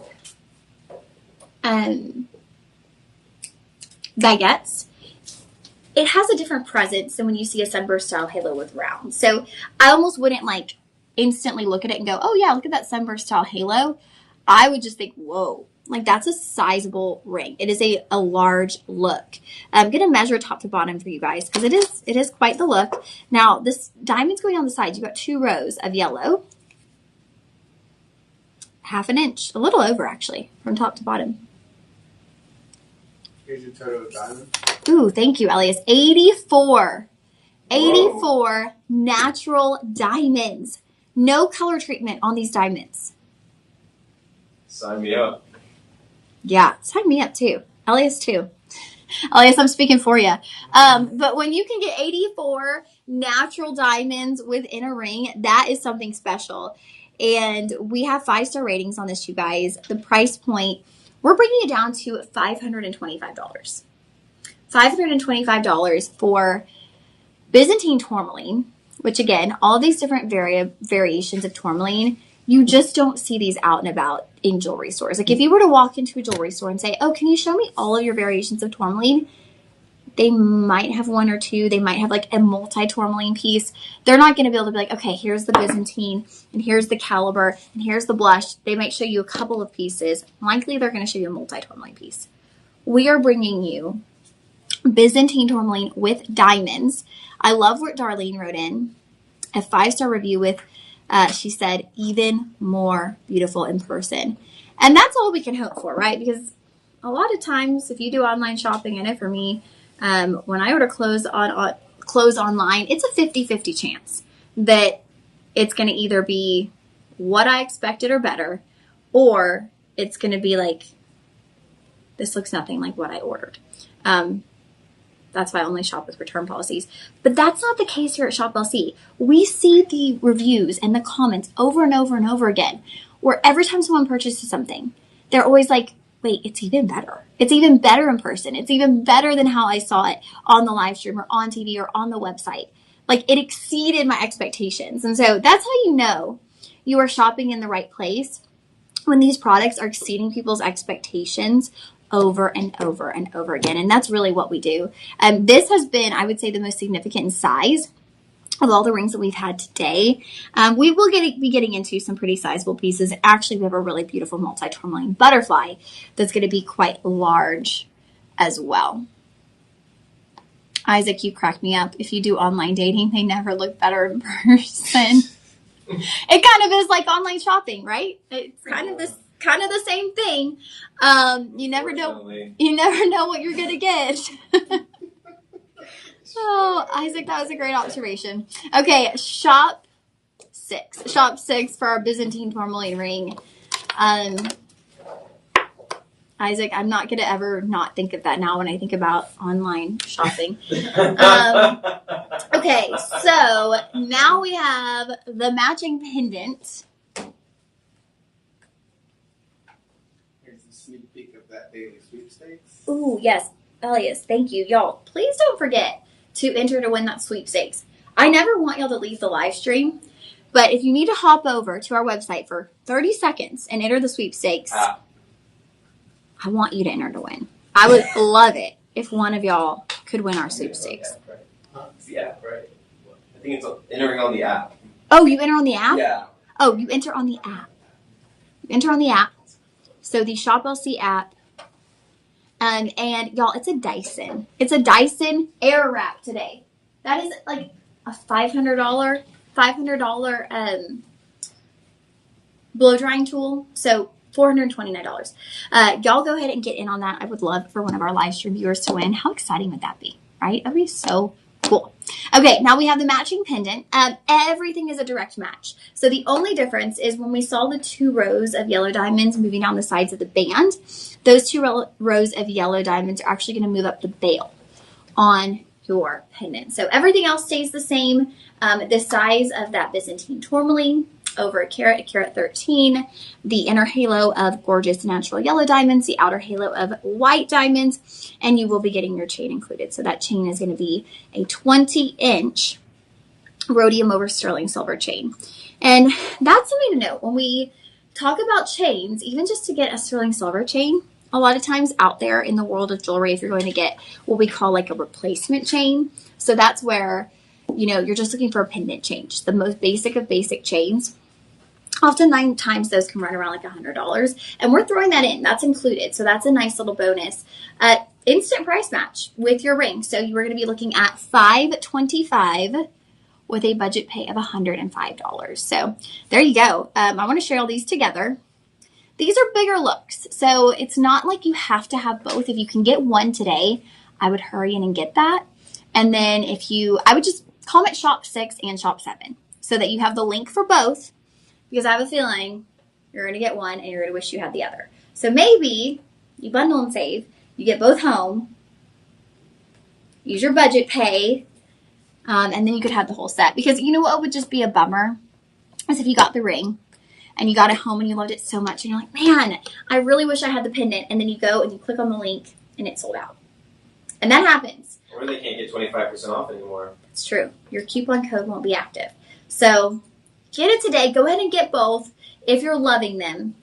baguettes, it has a different presence than when you see a sunburst style halo with rounds. So I almost wouldn't like instantly look at it and go, oh yeah, look at that sunburst style halo. I would just think, whoa, like that's a sizable ring. It is a large look. I'm going to measure top to bottom for you guys because it is quite the look. Now this diamond's going on the sides. You've got 2 rows of yellow, 1/2 inch, a little over actually, from top to bottom. Here's your total diamond. Ooh, thank you, Elias. 84. 84 natural diamonds. No color treatment on these diamonds. Sign me up. Yeah, sign me up too. Elias too. Elias, I'm speaking for you. But when you can get 84 natural diamonds within a ring, that is something special. And we have 5-star ratings on this, you guys. The price point, we're bringing it down to $525. $525 for Byzantine tourmaline, which again, all these different variations of tourmaline, you just don't see these out and about in jewelry stores. Like if you were to walk into a jewelry store and say, oh, can you show me all of your variations of tourmaline? They might have 1 or 2. They might have like a multi-tourmaline piece. They're not going to be able to be like, okay, here's the Byzantine and here's the caliber and here's the blush. They might show you a couple of pieces. Likely they're going to show you a multi-tourmaline piece. We are bringing you Byzantine tourmaline with diamonds. I love what Darlene wrote in. A 5-star review with, she said, even more beautiful in person. And that's all we can hope for, right? Because a lot of times if you do online shopping, I know for me, when I order clothes online, it's a 50-50 chance that it's going to either be what I expected or better, or it's going to be like, this looks nothing like what I ordered. That's why I only shop with return policies. But that's not the case here at Shop LC. We see the reviews and the comments over and over and over again, where every time someone purchases something, they're always like, wait, it's even better. It's even better in person. It's even better than how I saw it on the live stream or on TV or on the website. Like, it exceeded my expectations. And so that's how you know you are shopping in the right place, when these products are exceeding people's expectations over and over and over again. And that's really what we do. This has been, I would say, the most significant in size of all the rings that we've had today. We will be getting into some pretty sizable pieces. Actually, we have a really beautiful multi-tourmaline butterfly that's going to be quite large as well. Isaac, you crack me up. If you do online dating, they never look better in person. It kind of is like online shopping, right? It's kind of the same thing. You never know what you're gonna get. Oh, Isaac, that was a great observation. Okay, shop 6. Shop 6 for our Byzantine tourmaline ring. Isaac, I'm not gonna ever not think of that now when I think about online shopping. Okay, so now we have the matching pendant. Here's a sneak peek of that daily sweepstakes. Ooh, yes. Elias, thank you. Y'all, please don't forget to enter to win that sweepstakes. I never want y'all to leave the live stream, but if you need to hop over to our website for 30 seconds and enter the sweepstakes, I want you to enter to win. I would love it if one of y'all could win our sweepstakes. It's the app, right? I think it's entering on the app. Oh, you enter on the app? Yeah. Oh, you enter on the app. You enter on the app. So the Shop LC app. And y'all, it's a Dyson. It's a Dyson Air Wrap today. That is like a $500 blow drying tool. So $429. Y'all go ahead and get in on that. I would love for one of our live stream viewers to win. How exciting would that be, right? That'd be so cool. Okay, now we have the matching pendant. Everything is a direct match. So the only difference is when we saw the 2 rows of yellow diamonds moving down the sides of the band, those 2 rows of yellow diamonds are actually going to move up the bail on your pendant. So everything else stays the same. The size of that Byzantine tourmaline, over a carat 13, the inner halo of gorgeous natural yellow diamonds, the outer halo of white diamonds, and you will be getting your chain included. So that chain is going to be a 20-inch rhodium over sterling silver chain. And that's something to note. When we talk about chains, even just to get a sterling silver chain, a lot of times out there in the world of jewelry, if you're going to get what we call like a replacement chain, so that's where, you know, you're just looking for a pendant chain, just the most basic of basic chains. Often 9 times those can run around like $100, and we're throwing that in. That's included, so that's a nice little bonus. Instant price match with your ring. So you are going to be looking at $525 with a budget pay of $105. So there you go. I want to share all these together. These are bigger looks, so it's not like you have to have both. If you can get one today, I would hurry in and get that. And then I would just comment Shop 6 and Shop 7 so that you have the link for both. Because I have a feeling you're going to get one and you're going to wish you had the other. So maybe you bundle and save. You get both home. Use your budget pay. And then you could have the whole set. Because you know what would just be a bummer? Is if you got the ring and you got it home and you loved it so much. And you're like, man, I really wish I had the pendant. And then you go and you click on the link and it's sold out. And that happens. Or they can't get 25% off anymore. It's true. Your coupon code won't be active. So get it today. Go ahead and get both if you're loving them.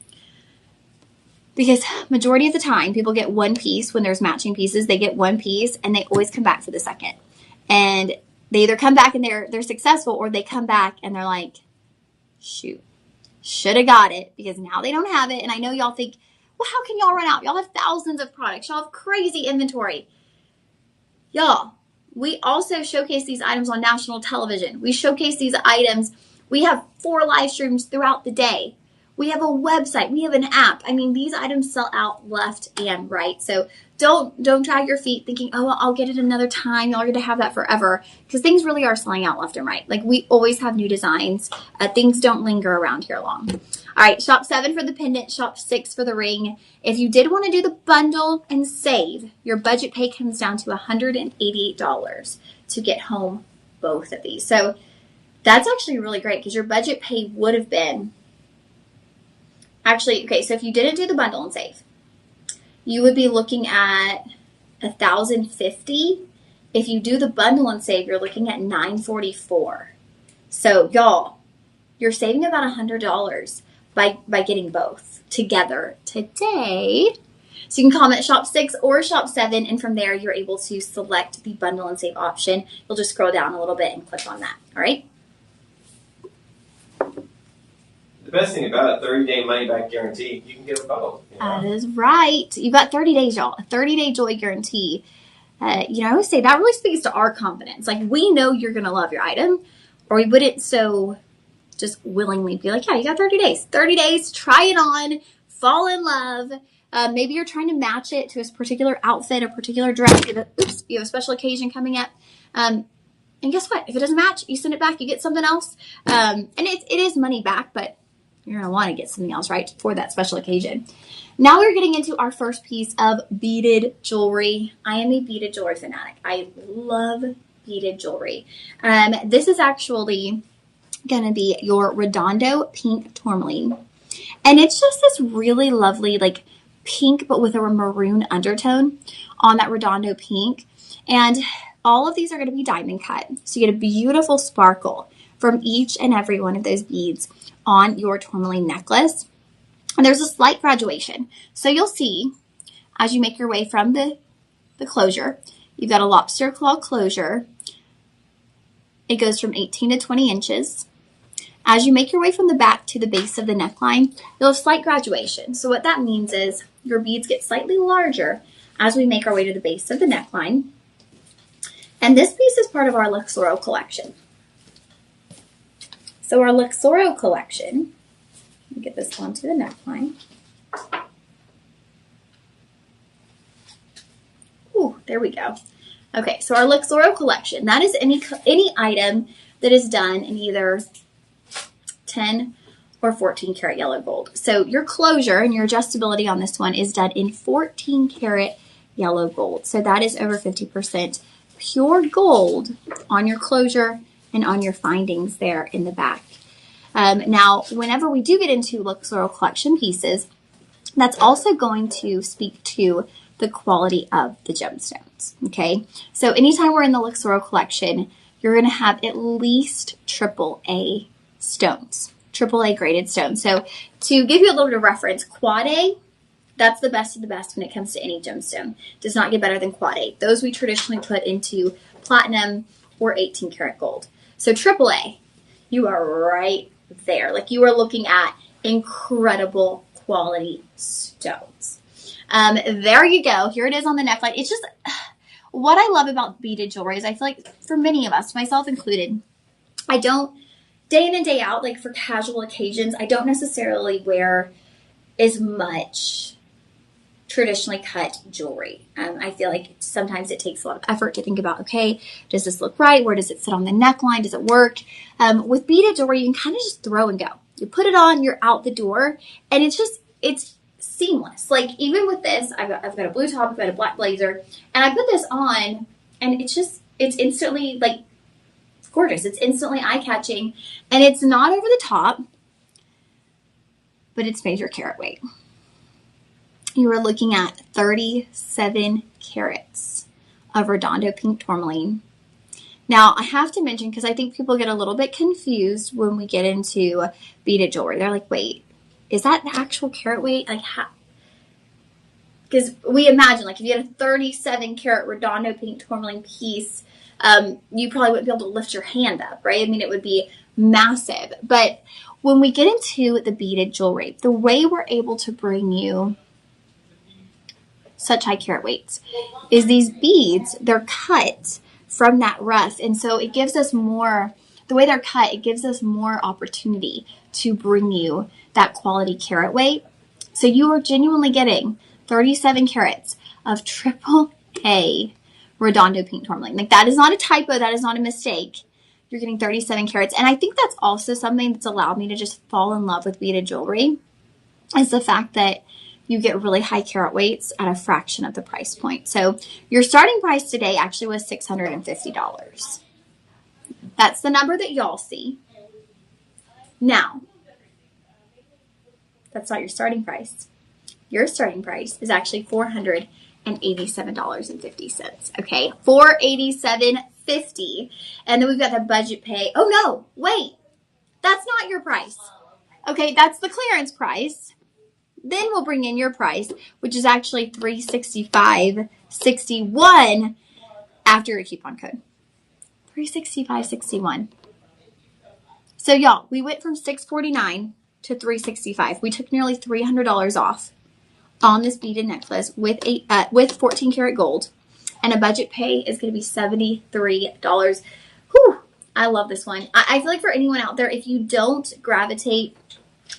Because majority of the time, people get one piece when there's matching pieces. They get one piece and they always come back for the second. And they either come back and they're successful, or they come back and they're like, shoot, should have got it, because now they don't have it. And I know y'all think, well, how can y'all run out? Y'all have thousands of products. Y'all have crazy inventory. Y'all, we also showcase these items on national television. We showcase these items. We have 4 live streams throughout the day. We have a website. We have an app. I mean, these items sell out left and right. So don't drag your feet thinking, oh, well, I'll get it another time. Y'all are going to have that forever, because things really are selling out left and right. Like, we always have new designs. Things don't linger around here long. All right, shop 7 for the pendant, shop 6 for the ring. If you did want to do the bundle and save, your budget pay comes down to $188 to get home both of these. So that's actually really great, because your budget pay would have been actually, okay, so if you didn't do the bundle and save, you would be looking at $1,050. If you do the bundle and save, you're looking at $944. So y'all, you're saving about $100 by getting both together today. So you can comment shop 6 or shop 7, and from there you're able to select the bundle and save option. You'll just scroll down a little bit and click on that. All right. The best thing about a 30-day money-back guarantee, you can get both. You know? That is right. You've got 30 days, y'all. A 30-day joy guarantee. I always say that really speaks to our confidence. Like, we know you're going to love your item, or we wouldn't so just willingly be like, yeah, you got 30 days. 30 days, try it on, fall in love. Maybe you're trying to match it to a particular outfit, a particular dress. You have a special occasion coming up. And guess what? If it doesn't match, you send it back, you get something else. And it is money back, but you're going to want to get something else, right, for that special occasion. Now we're getting into our first piece of beaded jewelry. I am a beaded jewelry fanatic. I love beaded jewelry. This is actually going to be your Redondo Pink Tourmaline. And it's just this really lovely, like, pink, but with a maroon undertone on that Redondo pink. And all of these are going to be diamond cut. So you get a beautiful sparkle from each and every one of those beads on your tourmaline necklace. And there's a slight graduation. So you'll see as you make your way from the closure, you've got a lobster claw closure. It goes from 18 to 20 inches. As you make your way from the back to the base of the neckline, you'll have slight graduation. So what that means is your beads get slightly larger as we make our way to the base of the neckline. And this piece is part of our Luxoro collection. So our Luxoro collection, let me get this onto the neckline. Ooh, there we go. Okay, so our Luxoro collection, that is any item that is done in either 10 or 14 karat yellow gold. So your closure and your adjustability on this one is done in 14 karat yellow gold. So that is over 50% pure gold on your closure and on your findings there in the back. Now, whenever we do get into Luxoro collection pieces, that's also going to speak to the quality of the gemstones, okay? So anytime we're in the Luxoro collection, you're going to have at least AAA stones, AAA graded stones. So to give you a little bit of reference, quad A, that's the best of the best when it comes to any gemstone. Does not get better than quad A. Those we traditionally put into platinum or 18 karat gold. So AAA, you are right there. Like, you are looking at incredible quality stones. There you go. Here it is on the neckline. It's just what I love about beaded jewelry is I feel like for many of us, myself included, I don't, day in and day out, like for casual occasions, I don't necessarily wear as much traditionally cut jewelry. I feel like sometimes it takes a lot of effort to think about, okay, does this look right? Where does it sit on the neckline? Does it work? With beaded jewelry, you can kind of just throw and go. You put it on, you're out the door, and it's seamless. Like, even with this, I've got a blue top, I've got a black blazer, and I put this on, and it's instantly, like, gorgeous. It's instantly eye-catching, and it's not over the top, but it's major carat weight. You are looking at 37 carats of Redondo Pink Tourmaline. Now, I have to mention, because I think people get a little bit confused when we get into beaded jewelry. They're like, wait, is that the actual carat weight? Like, how? Because we imagine, like, if you had a 37 carat Redondo Pink Tourmaline piece, you probably wouldn't be able to lift your hand up, right? I mean, it would be massive. But when we get into the beaded jewelry, the way we're able to bring you such high carat weights is these beads, they're cut from that rough. And so it gives us more, the way they're cut, it gives us more opportunity to bring you that quality carat weight. So you are genuinely getting 37 carats of triple A Redondo pink tourmaline. Like, that is not a typo. That is not a mistake. You're getting 37 carats. And I think that's also something that's allowed me to just fall in love with beaded jewelry, is the fact that you get really high carat weights at a fraction of the price point. So your starting price today actually was $650. That's the number that y'all see. Now, that's not your starting price. Your starting price is actually $487.50. Okay, $487.50. And then we've got the budget pay. Oh no, wait, that's not your price. Okay, that's the clearance price. Then we'll bring in your price, which is actually $365.61 after your coupon code. $365.61. So y'all, we went from $649 to $365. We took nearly $300 off on this beaded necklace with 14 karat gold, and a budget pay is going to be $73. Whew, I love this one. I feel like for anyone out there, if you don't gravitate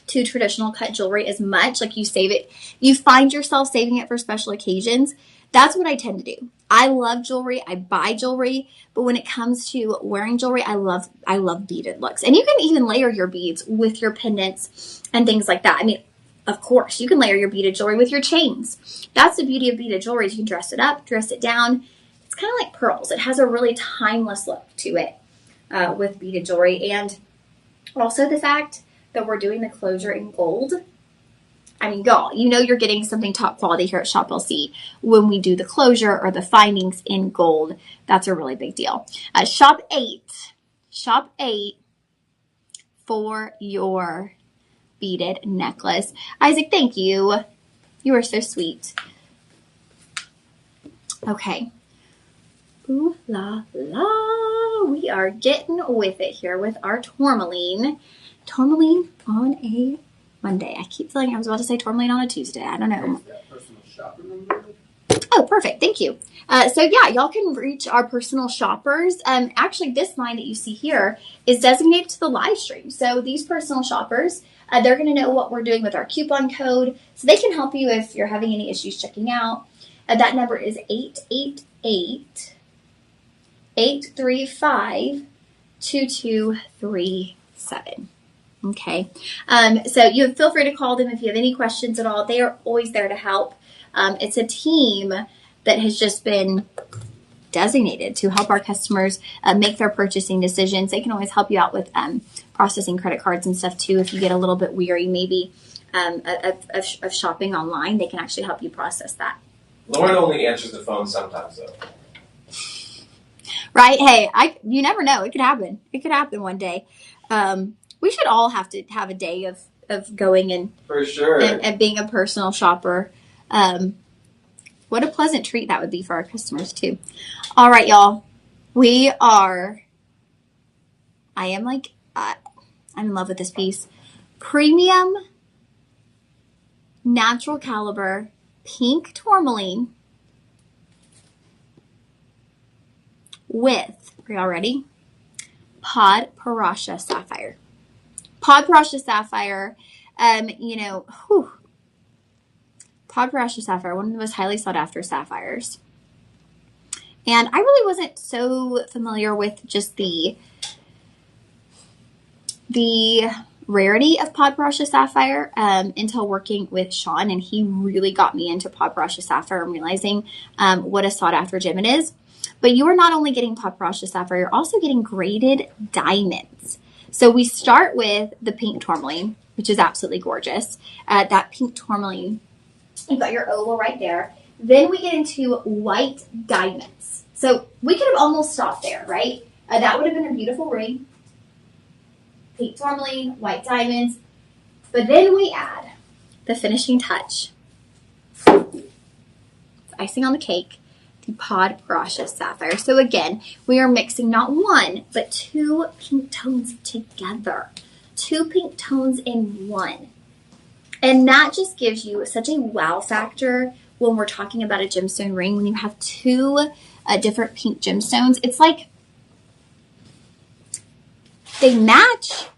to traditional cut jewelry as much, like you save it, you find yourself saving it for special occasions. That's what I tend to do. I love jewelry. I buy jewelry, but when it comes to wearing jewelry, I love beaded looks. And you can even layer your beads with your pendants and things like that. I mean, of course, you can layer your beaded jewelry with your chains. That's the beauty of beaded jewelry. You can dress it up, dress it down. It's kind of like pearls. It has a really timeless look to it with beaded jewelry. And also the fact that we're doing the closure in gold. I mean, y'all, you know you're getting something top quality here at Shop LC when we do the closure or the findings in gold. That's a really big deal. Shop 8 for your beaded necklace. Isaac, thank you. You are so sweet. Okay. Ooh la la. We are getting with it here with our tourmaline. Tourmaline on a Monday. I keep feeling I was about to say tourmaline on a Tuesday. I don't know. Oh, perfect. Thank you. So yeah, y'all can reach our personal shoppers. Actually, this line that you see here is designated to the live stream. So these personal shoppers, they're going to know what we're doing with our coupon code, so they can help you if you're having any issues checking out. That number is 888-835-2237. Okay. So you feel free to call them if you have any questions at all. They are always there to help. It's a team that has just been designated to help our customers make their purchasing decisions. They can always help you out with processing credit cards and stuff too. If you get a little bit weary maybe of shopping online, they can actually help you process that. Lauren only answers the phone sometimes though. Right? Hey, you never know. It could happen. It could happen one day. We should all have to have a day of going and for sure and being a personal shopper. What a pleasant treat that would be for our customers too. All right, y'all. I'm in love with this piece. Premium natural caliber pink tourmaline with, are y'all ready? Pod Parasha sapphire. Pod Parasha sapphire, Pod Parasha sapphire, one of the most highly sought after sapphires. And I really wasn't so familiar with just the rarity of Pod Parasha sapphire until working with Sean, and he really got me into Pod Parasha sapphire and realizing what a sought after gem it is. But you are not only getting Pod Parasha sapphire, you're also getting graded diamonds. So we start with the pink tourmaline, which is absolutely gorgeous. That pink tourmaline, you've got your oval right there. Then we get into white diamonds. So we could have almost stopped there, right? That would have been a beautiful ring. Pink tourmaline, white diamonds. But then we add the finishing touch. Icing on the cake. The Pod Parasha sapphire. So again, we are mixing not one, but two pink tones together. Two pink tones in one. And that just gives you such a wow factor when we're talking about a gemstone ring. When you have two different pink gemstones, it's like they match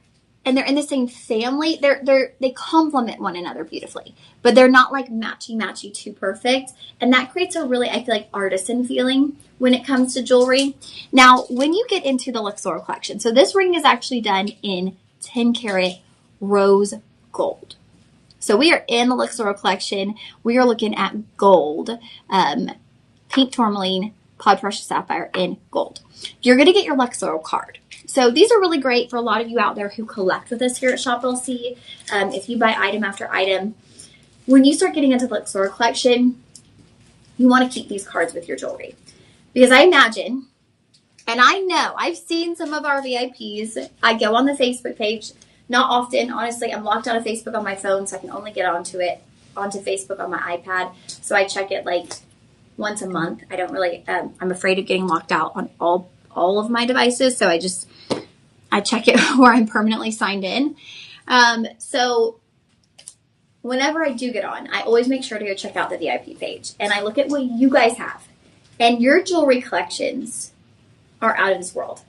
and they're in the same family, they complement one another beautifully, but they're not like matchy too perfect. And that creates a really, I feel like, artisan feeling when it comes to jewelry. Now, when you get into the Luxoro collection, so this ring is actually done in 10 karat rose gold. So we are in the Luxoro collection. We are looking at gold, pink tourmaline, pod precious sapphire in gold. You're going to get your Luxoro card. So these are really great for a lot of you out there who collect with us here at Shop LC. If you buy item after item, when you start getting into the Luxoro collection, you want to keep these cards with your jewelry. Because I imagine, and I know, I've seen some of our VIPs. I go on the Facebook page. Not often, honestly. I'm locked out of Facebook on my phone, so I can only get onto Facebook on my iPad. So I check it like once a month. I don't really, I'm afraid of getting locked out on all of my devices. So I check it where I'm permanently signed in. So whenever I do get on, I always make sure to go check out the VIP page. And I look at what you guys have. And your jewelry collections are out of this world.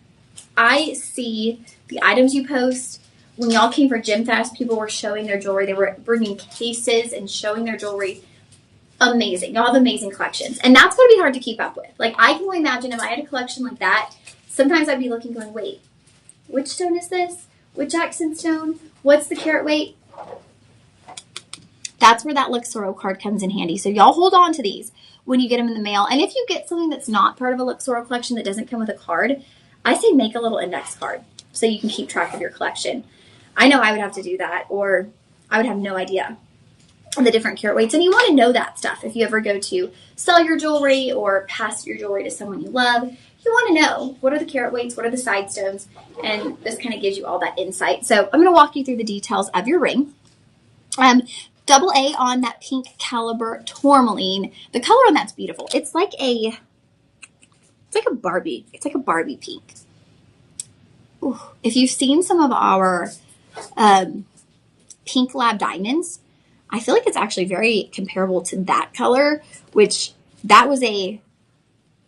I see the items you post. When y'all came for Gem Fest, people were showing their jewelry. They were bringing cases and showing their jewelry. Amazing. Y'all have amazing collections. And that's going to be hard to keep up with. Like, I can only imagine if I had a collection like that, sometimes I'd be looking going, wait, which stone is this? Which accent stone? What's the carat weight? That's where that Luxoro card comes in handy. So y'all hold on to these when you get them in the mail. And if you get something that's not part of a Luxoro collection that doesn't come with a card, I say make a little index card so you can keep track of your collection. I know I would have to do that, or I would have no idea on the different carat weights. And you want to know that stuff if you ever go to sell your jewelry or pass your jewelry to someone you love. You want to know what are the carat weights, what are the side stones, and this kind of gives you all that insight. So I'm going to walk you through the details of your ring. Double A on that pink caliber tourmaline. The color on that's beautiful. It's like a Barbie. It's like a Barbie pink. Ooh. If you've seen some of our pink lab diamonds, I feel like it's actually very comparable to that color, which that was a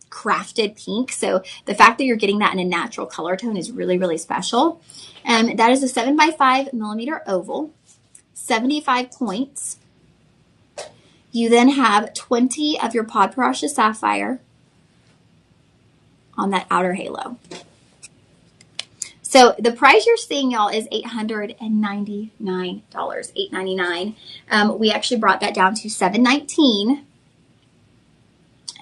crafted pink. So the fact that you're getting that in a natural color tone is really, really special. That is a 7x5 millimeter oval, 75 points. You then have 20 of your pod precious sapphire on that outer halo. So the price you're seeing, y'all, is $899, $899. We actually brought that down to $719.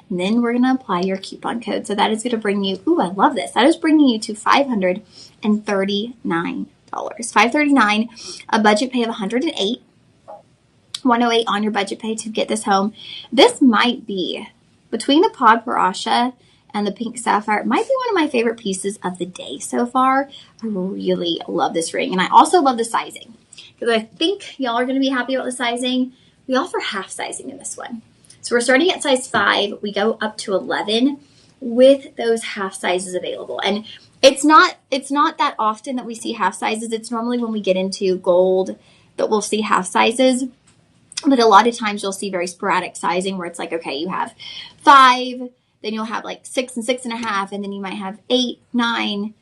And then we're going to apply your coupon code. So that is going to bring you, ooh, I love this. That is bringing you to $539. $539, a budget pay of $108. $108 on your budget pay to get this home. This might be, between the pod parasha and the pink sapphire, it might be one of my favorite pieces of the day so far. I really love this ring. And I also love the sizing, because I think y'all are going to be happy about the sizing. We offer half sizing in this one. So we're starting at size 5. We go up to 11 with those half sizes available. And it's not that often that we see half sizes. It's normally when we get into gold that we'll see half sizes. But a lot of times you'll see very sporadic sizing where it's like, okay, you have 5, then you'll have like 6 and 6.5, and then you might have 8, 9.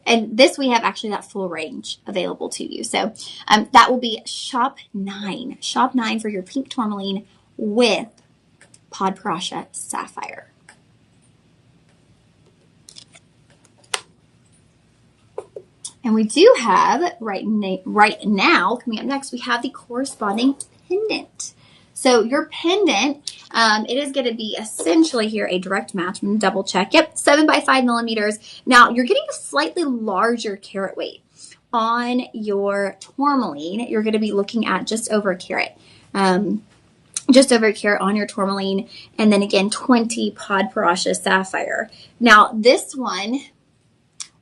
And this, we have actually that full range available to you. So that will be shop 9. Shop 9 for your pink tourmaline with pod parasha sapphire. And we do have, right now, coming up next, we have the corresponding pendant. So your pendant, it is going to be essentially here a direct match. I'm going to double check. Yep, 7x5 millimeters. Now, you're getting a slightly larger carat weight. On your tourmaline, you're going to be looking at just over a carat. Just over a carat on your tourmaline. And then again, 20 pod parasha sapphire. Now, this one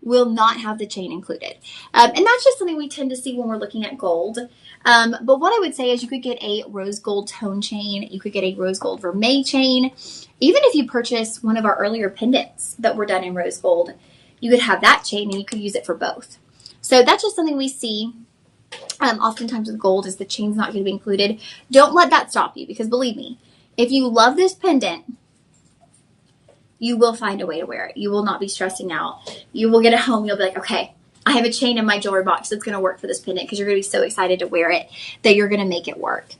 will not have the chain included. And that's just something we tend to see when we're looking at gold. But what I would say is you could get a rose gold tone chain. You could get a rose gold vermeil chain. Even if you purchase one of our earlier pendants that were done in rose gold, you could have that chain and you could use it for both. So that's just something we see oftentimes with gold, is the chain's not going to be included. Don't let that stop you, because believe me, if you love this pendant, you will find a way to wear it. You will not be stressing out. You will get it home. You'll be like, okay, I have a chain in my jewelry box that's going to work for this pendant because you're going to be so excited to wear it that you're going to make it work.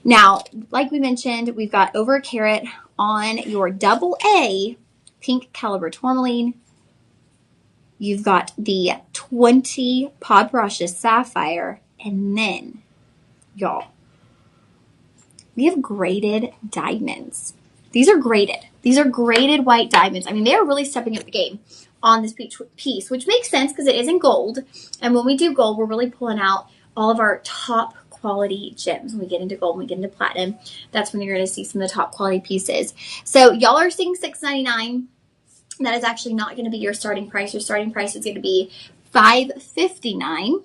Now, like we mentioned, we've got over a carat on your double A pink caliber tourmaline. You've got the 20 pod precious sapphire, and then, y'all, we have graded diamonds. These are graded. These are graded white diamonds. I mean, they are really stepping up the game on this piece, which makes sense because it is in gold. And when we do gold, we're really pulling out all of our top quality gems. When we get into gold, when we get into platinum, that's when you're going to see some of the top quality pieces. So y'all are seeing $6.99. That is actually not going to be your starting price. Your starting price is going to be $5.59.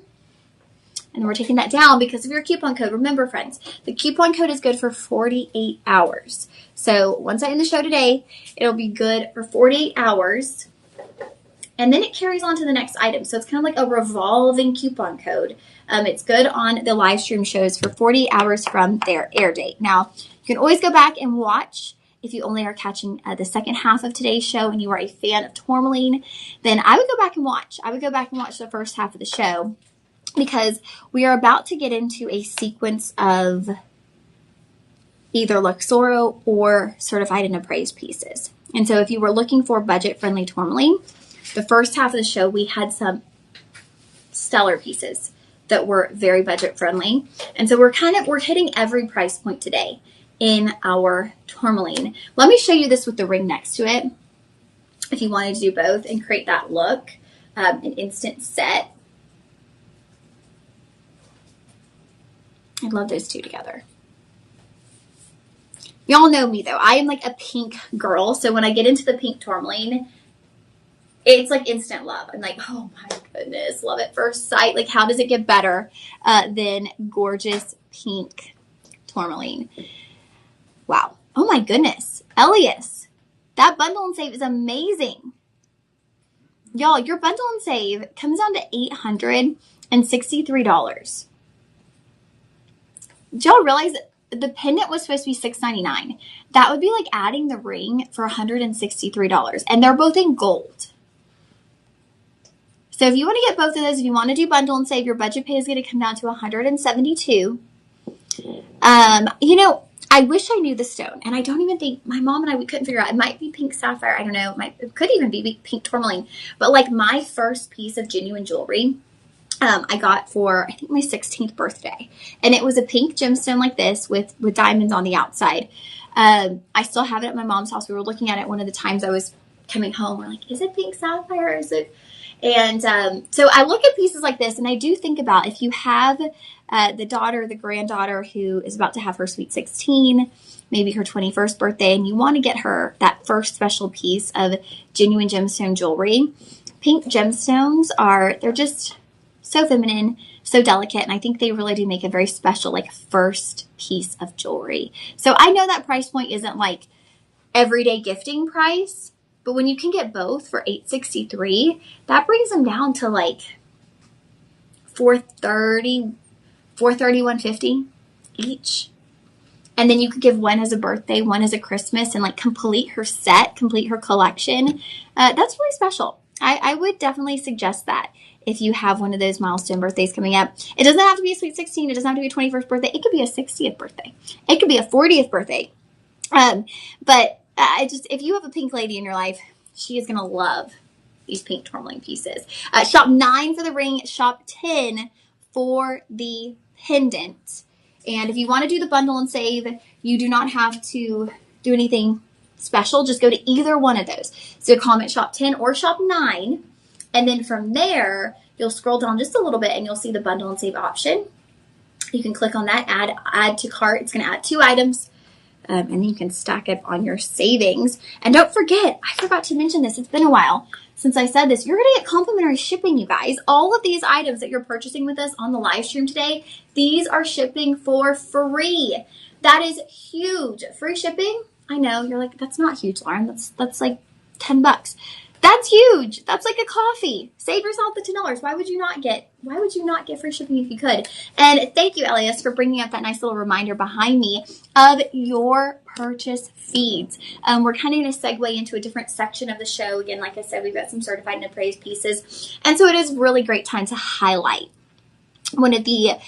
And we're taking that down because of your coupon code. Remember, friends, the coupon code is good for 48 hours. So once I end the show today, it'll be good for 48 hours. And then it carries on to the next item. So it's kind of like a revolving coupon code. It's good on the live stream shows for 48 hours from their air date. Now, you can always go back and watch. If you only are catching the second half of today's show and you are a fan of Tourmaline, then I would go back and watch. I would go back and watch the first half of the show because we are about to get into a sequence of either Luxoro or certified and appraised pieces. And so if you were looking for budget-friendly Tourmaline, the first half of the show, we had some stellar pieces that were very budget-friendly. And so we're hitting every price point today in our Tourmaline. Let me show you this with the ring next to it. If you wanted to do both and create that look, an instant set. I love those two together. Y'all know me though. I am like a pink girl. So when I get into the pink Tourmaline, it's like instant love. I'm like, oh my goodness, love at first sight. Like, how does it get better than gorgeous pink Tourmaline? Wow. Oh my goodness. Elias, that bundle and save is amazing. Y'all, your bundle and save comes down to $863. Did y'all realize the pendant was supposed to be $6.99? That would be like adding the ring for $163. And they're both in gold. So if you want to get both of those, if you want to do bundle and save, your budget pay is going to come down to $172. You know, I wish I knew the stone, and I don't even think my mom and I, we couldn't figure out. It might be pink sapphire. I don't know. It could even be pink tourmaline. But like my first piece of genuine jewelry, I got for, I think, my 16th birthday. And it was a pink gemstone like this with diamonds on the outside. I still have it at my mom's house. We were looking at it one of the times I was coming home. We're like, is it pink sapphire? Is it? And so I look at pieces like this, and I do think about if you have the daughter, the granddaughter who is about to have her sweet 16, maybe her 21st birthday, and you want to get her that first special piece of genuine gemstone jewelry. Pink gemstones they're just so feminine, so delicate, and I think they really do make a very special, like, first piece of jewelry. So I know that price point isn't like everyday gifting price, but when you can get both for $863, that brings them down to like $430, $150 each. And then you could give one as a birthday, one as a Christmas, and like complete her set, complete her collection. That's really special. I would definitely suggest that if you have one of those milestone birthdays coming up. It doesn't have to be a sweet 16. It doesn't have to be a 21st birthday. It could be a 60th birthday. It could be a 40th birthday. But if you have a pink lady in your life, she is going to love these pink tourmaline pieces. Shop 9 for the ring. Shop 10 for the pendant. And if you want to do the bundle and save, you do not have to do anything special. Just go to either one of those. So comment shop 10 or shop 9. And then from there, you'll scroll down just a little bit and you'll see the bundle and save option. You can click on that, add to cart. It's going to add 2 items. And then you can stack it on your savings. And don't forget, I forgot to mention this. It's been a while since I said this. You're going to get complimentary shipping, you guys. All of these items that you're purchasing with us on the live stream today, these are shipping for free. That is huge. Free shipping. I know you're like, that's not huge, Lauren. That's like $10. That's huge. That's like a coffee. Save yourself the $10. Why would you not get free shipping if you could? And thank you, Elias, for bringing up that nice little reminder behind me of your purchase feeds. We're kind of going to segue into a different section of the show. Again, like I said, we've got some certified and appraised pieces. And so it is really great time to highlight one of the,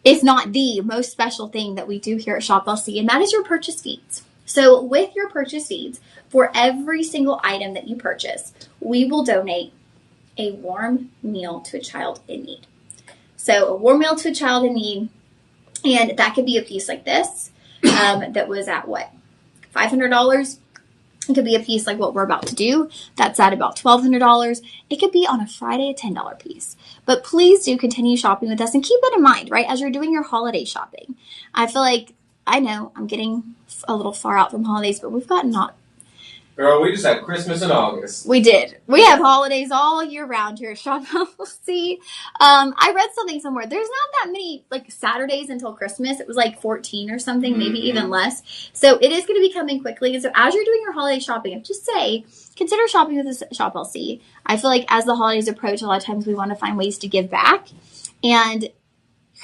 if not the most special thing that we do here at Shop LC, and that is your purchase feeds. So with your purchase feeds, for every single item that you purchase, we will donate a warm meal to a child in need. So a warm meal to a child in need, and that could be a piece like this that was at what, $500? It could be a piece like what we're about to do. That's at about $1,200. It could be on a Friday, a $10 piece. But please do continue shopping with us and keep that in mind, right? As you're doing your holiday shopping. I feel like, I know I'm getting a little far out from holidays, but we've got not. Girl, we just had Christmas in August. We did. We have holidays all year round here at Shop LC. I read something somewhere. There's not that many like Saturdays until Christmas. It was like 14 or something, maybe even less. So it is going to be coming quickly. And so as you're doing your holiday shopping, I just say, consider shopping with us at Shop LC. I feel like as the holidays approach, a lot of times we want to find ways to give back. And you're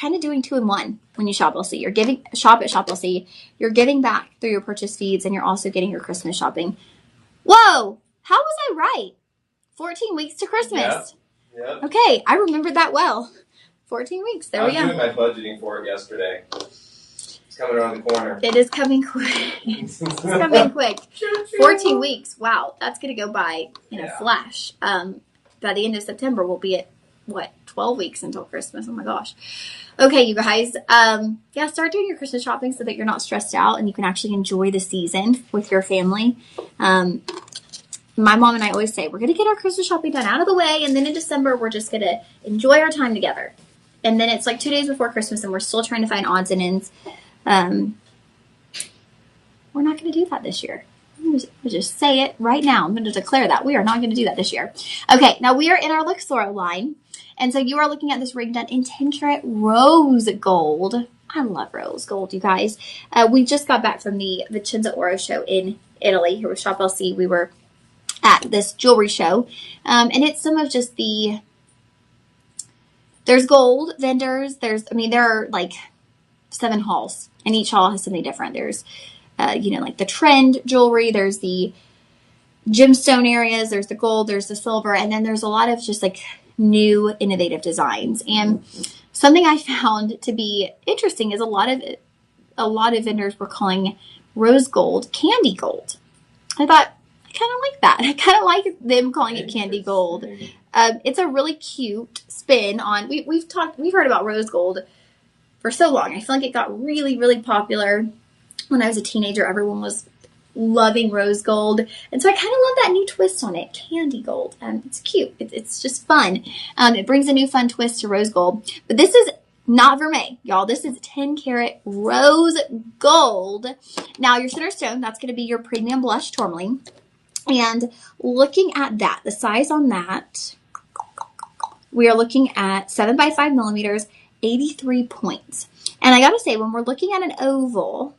kind of doing 2 in 1 when you shop LC. You're shop at Shop LC. You're giving back through your purchase feeds, and you're also getting your Christmas shopping. Whoa, how was I right? 14 weeks to Christmas. Yeah. Okay, I remembered that well. 14 weeks, there we go. I was doing my budgeting for it yesterday. It's coming around the corner. It is coming quick. It's coming quick. 14 weeks, wow, that's going to go by in a flash. By the end of September, we'll be at, 12 weeks until Christmas. Oh my gosh. Okay, you guys, start doing your Christmas shopping so that you're not stressed out and you can actually enjoy the season with your family. My mom and I always say, we're going to get our Christmas shopping done out of the way, and then in December, we're just going to enjoy our time together. And then it's like 2 days before Christmas, and we're still trying to find odds and ends. We're not going to do that this year. I'm going to just say it right now. I'm going to declare that. We are not going to do that this year. Okay, now we are in our Luxoro line. And so you are looking at this ring done in 10-karat rose gold. I love rose gold, you guys. We just got back from the Vicenza Oro show in Italy. Here with Shop LC. We were at this jewelry show. And it's some of just there's gold vendors. There are like 7 halls. And each hall has something different. There's, like the trend jewelry. There's the gemstone areas. There's the gold. There's the silver. And then there's a lot of just like new innovative designs. And something I found to be interesting is a lot of vendors were calling rose gold candy gold. I thought, I kind of like that. I kind of like them calling it candy gold. It's a really cute spin on, we've heard about rose gold for so long. I feel like it got really, really popular when I was a teenager. Everyone was loving rose gold, and so I kind of love that new twist on it, candy gold. It's cute. It's just fun. It brings a new fun twist to rose gold. But this is not vermeil, y'all. This is 10-karat rose gold. Now your center stone, that's going to be your premium blush tourmaline. And looking at that, the size on that, we are looking at 7 by 5 millimeters, 83 points. And I got to say, when we're looking at an oval,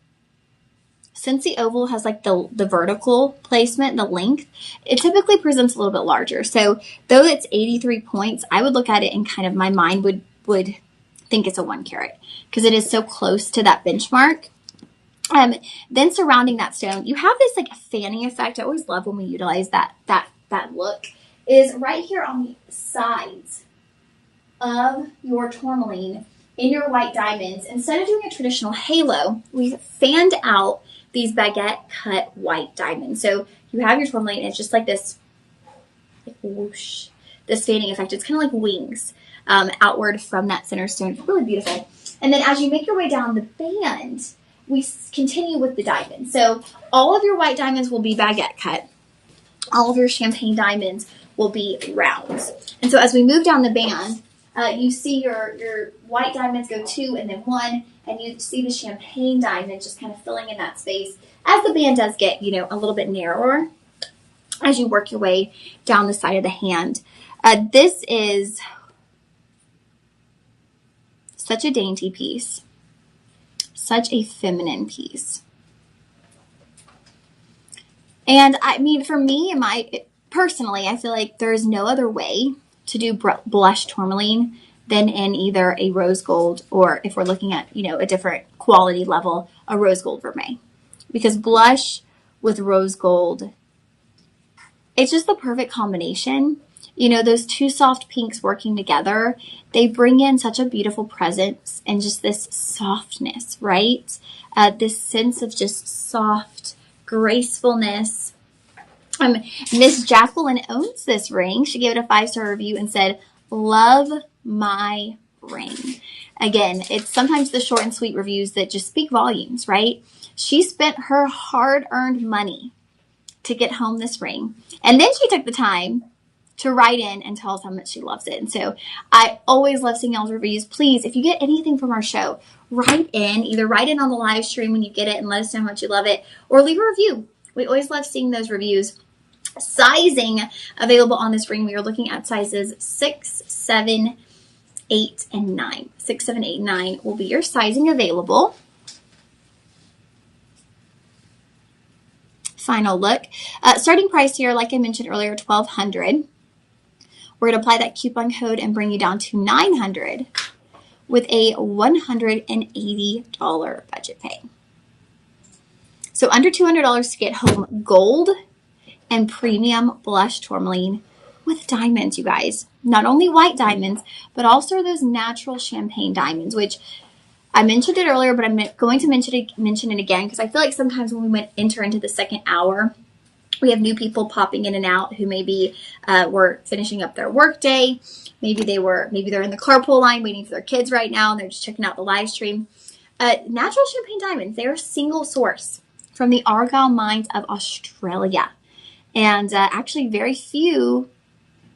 since the oval has like the vertical placement, the length, it typically presents a little bit larger. So though it's 83 points, I would look at it and kind of my mind would think it's a 1 carat because it is so close to that benchmark. Then surrounding that stone, you have this like fanning effect. I always love when we utilize that look, is right here on the sides of your tourmaline in your white diamonds. Instead of doing a traditional halo, we've fanned out these baguette cut white diamonds. So you have your tourmaline, and it's just like this like whoosh, this fanning effect. It's kind of like wings outward from that center stone. It's really beautiful. And then as you make your way down the band, we continue with the diamonds. So all of your white diamonds will be baguette cut. All of your champagne diamonds will be rounds. And so as we move down the band, you see your white diamonds go 2 and then 1, and you see the champagne diamond just kind of filling in that space as the band does get, a little bit narrower as you work your way down the side of the hand. This is such a dainty piece, such a feminine piece. And I mean, for me, personally, I feel like there is no other way to do blush tourmaline than in either a rose gold, or if we're looking at, a different quality level, a rose gold vermeil. Because blush with rose gold, it's just the perfect combination. Those two soft pinks working together, they bring in such a beautiful presence and just this softness, right? This sense of just soft gracefulness. Miss Jacqueline owns this ring. She gave it a 5-star review and said, "Love my ring." Again, it's sometimes the short and sweet reviews that just speak volumes, right? She spent her hard-earned money to get home this ring. And then she took the time to write in and tell us how much she loves it. And so I always love seeing y'all's reviews. Please, if you get anything from our show, either write in on the live stream when you get it and let us know how much you love it, or leave a review. We always love seeing those reviews. Sizing available on this ring. We are looking at sizes 6, 7, 8, and 9. 6, 7, 8, 9 will be your sizing available. Final look. Starting price here, like I mentioned earlier, $1,200. We're going to apply that coupon code and bring you down to $900 with a $180 budget pay. So under $200 to get home gold and premium blush tourmaline with diamonds, you guys. Not only white diamonds, but also those natural champagne diamonds, which I mentioned it earlier, but I'm going to mention it again, because I feel like sometimes when we enter into the second hour, we have new people popping in and out who maybe were finishing up their work day. Maybe they're in the carpool line waiting for their kids right now, and they're just checking out the live stream. Natural champagne diamonds, they are single source from the Argyle mines of Australia. And actually very few,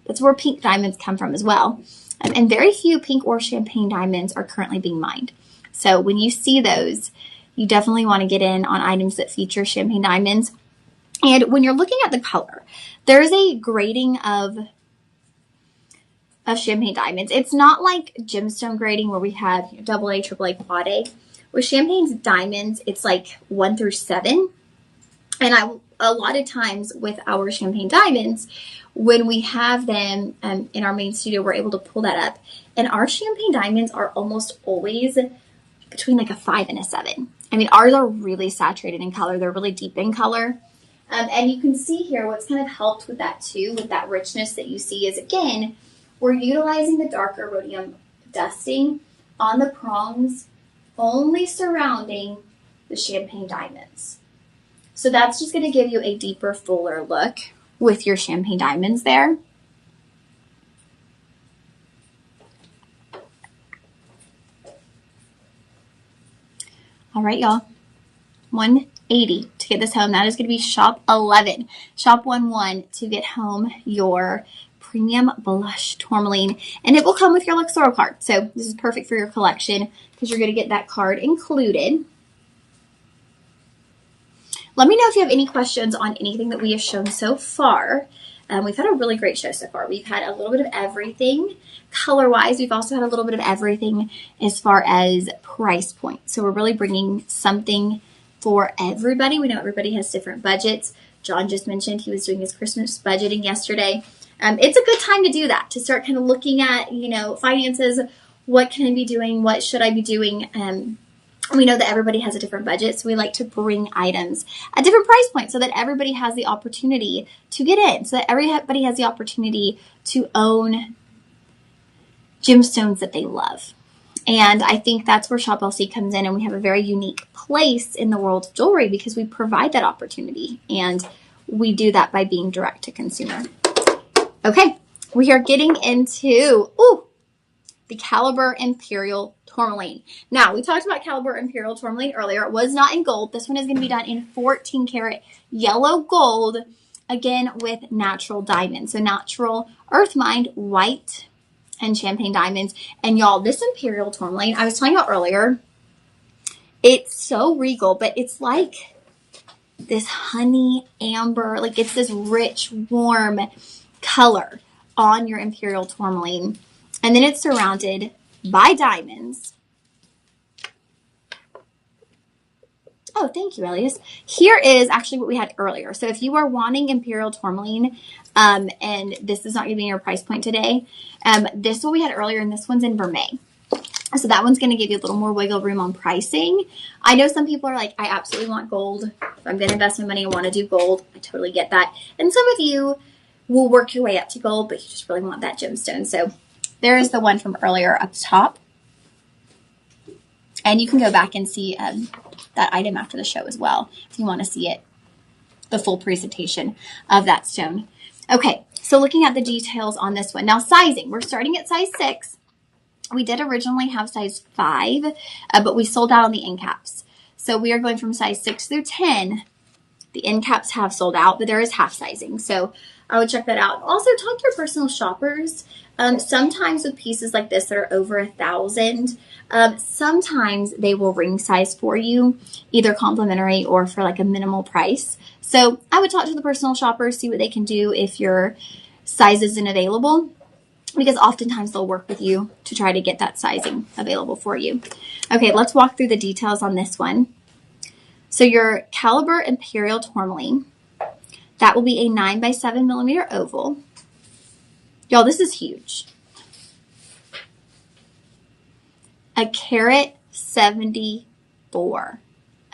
that's where pink diamonds come from as well. And very few pink or champagne diamonds are currently being mined. So when you see those, you definitely want to get in on items that feature champagne diamonds. And when you're looking at the color, there's a grading of champagne diamonds. It's not like gemstone grading where we have AA, AAA, quad A. With champagne diamonds, it's like 1 through 7. And a lot of times with our champagne diamonds, when we have them in our main studio, we're able to pull that up. And our champagne diamonds are almost always between like a 5 and a 7. I mean, ours are really saturated in color. They're really deep in color. And you can see here what's kind of helped with that too, with that richness that you see is, again, we're utilizing the darker rhodium dusting on the prongs, only surrounding the champagne diamonds. So that's just going to give you a deeper, fuller look with your champagne diamonds there. All right, y'all. $180 to get this home. That is going to be shop 11. Shop 11 to get home your premium blush tourmaline, and it will come with your Luxoro card. So this is perfect for your collection because you're going to get that card included. Let me know if you have any questions on anything that we have shown so far. We've had a really great show so far. We've had a little bit of everything color-wise. We've also had a little bit of everything as far as price point. So we're really bringing something for everybody. We know everybody has different budgets. John just mentioned he was doing his Christmas budgeting yesterday. It's a good time to do that, to start kind of looking at, finances. What can I be doing? What should I be doing? We know that everybody has a different budget, so we like to bring items at different price points so that everybody has the opportunity to get in, so that everybody has the opportunity to own gemstones that they love. And I think that's where Shop LC comes in, and we have a very unique place in the world of jewelry because we provide that opportunity, and we do that by being direct to consumer. Okay, we are getting into the Caliber Imperial Tourmaline. Now, we talked about Caliber Imperial Tourmaline earlier. It was not in gold. This one is going to be done in 14 karat yellow gold, again with natural diamonds. So natural earth mined white and champagne diamonds. And y'all, this Imperial Tourmaline, I was telling you earlier, it's so regal, but it's like this honey amber, like it's this rich, warm color on your Imperial Tourmaline. And then it's surrounded by diamonds. Oh, thank you, Elias. Here is actually what we had earlier. So if you are wanting Imperial Tourmaline, and this is not going to be in your price point today, this is what we had earlier, and this one's in Vermeil. So that one's going to give you a little more wiggle room on pricing. I know some people are like, I absolutely want gold. If I'm going to invest my money, I want to do gold. I totally get that. And some of you will work your way up to gold, but you just really want that gemstone. So there is the one from earlier up top. And you can go back and see that item after the show as well, if you want to see it, the full presentation of that stone. Okay, so looking at the details on this one. Now sizing, we're starting at size 6. We did originally have size 5, but we sold out on the end caps. So we are going from size 6 through 10. The end caps have sold out, but there is half sizing. So I would check that out. Also, talk to your personal shoppers. Sometimes with pieces like this that are over 1,000, sometimes they will ring size for you, either complimentary or for like a minimal price. So I would talk to the personal shoppers, see what they can do if your size isn't available, because oftentimes they'll work with you to try to get that sizing available for you. Okay, let's walk through the details on this one. So your caliber Imperial Tourmaline, that will be a 9 by 7 millimeter oval. Y'all, this is huge. A carat 74.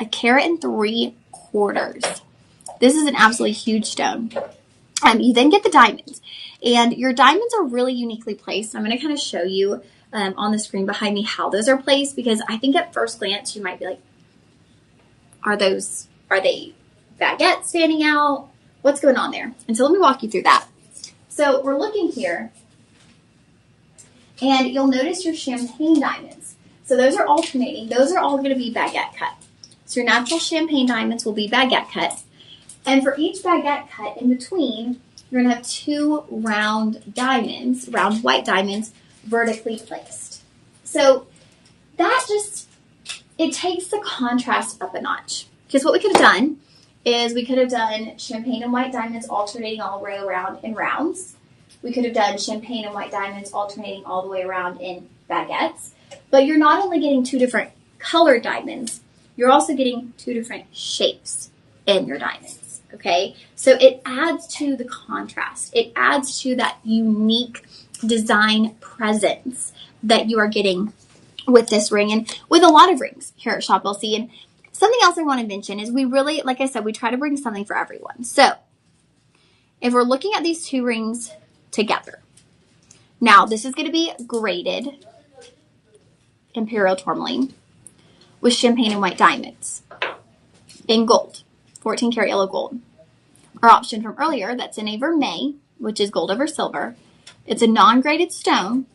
A carat and 3/4. This is an absolutely huge stone. You then get the diamonds. And your diamonds are really uniquely placed. I'm going to kind of show you on the screen behind me how those are placed, because I think at first glance you might be like, are they baguettes standing out? What's going on there? And so let me walk you through that. So we're looking here, and you'll notice your champagne diamonds. So those are alternating. Those are all going to be baguette cut. So your natural champagne diamonds will be baguette cut. And for each baguette cut in between, you're going to have 2 round diamonds, round white diamonds, vertically placed. So that just, it takes the contrast up a notch. Because what we could have done is we could have done champagne and white diamonds alternating all the way around in rounds. We could have done champagne and white diamonds alternating all the way around in baguettes. But you're not only getting 2 different colored diamonds, you're also getting 2 different shapes in your diamonds. Okay, so it adds to the contrast. It adds to that unique design presence that you are getting with this ring and with a lot of rings here at Shop LC. And something else I want to mention is we really, like I said, we try to bring something for everyone. So if we're looking at these 2 rings together, now this is going to be graded Imperial Tourmaline with champagne and white diamonds in gold. 14 karat yellow gold. Our option from earlier, that's in a Vermeil, which is gold over silver. It's a non-graded stone,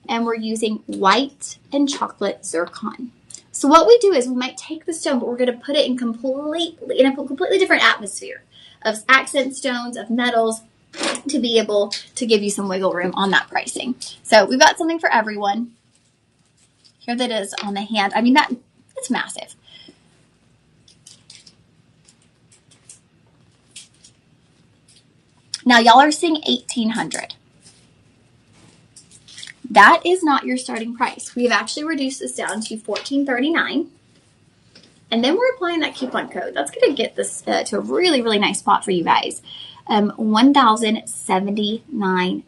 and we're using white and chocolate zircon. So what we do is we might take the stone, but we're going to put it in a completely different atmosphere of accent stones, of metals, to be able to give you some wiggle room on that pricing. So we've got something for everyone. Here that is on the hand. I mean, it's massive. Now, y'all are seeing $1,800. That is not your starting price. We have actually reduced this down to $1,439. And then we're applying that coupon code. That's going to get this to a really, really nice spot for you guys. $1,079.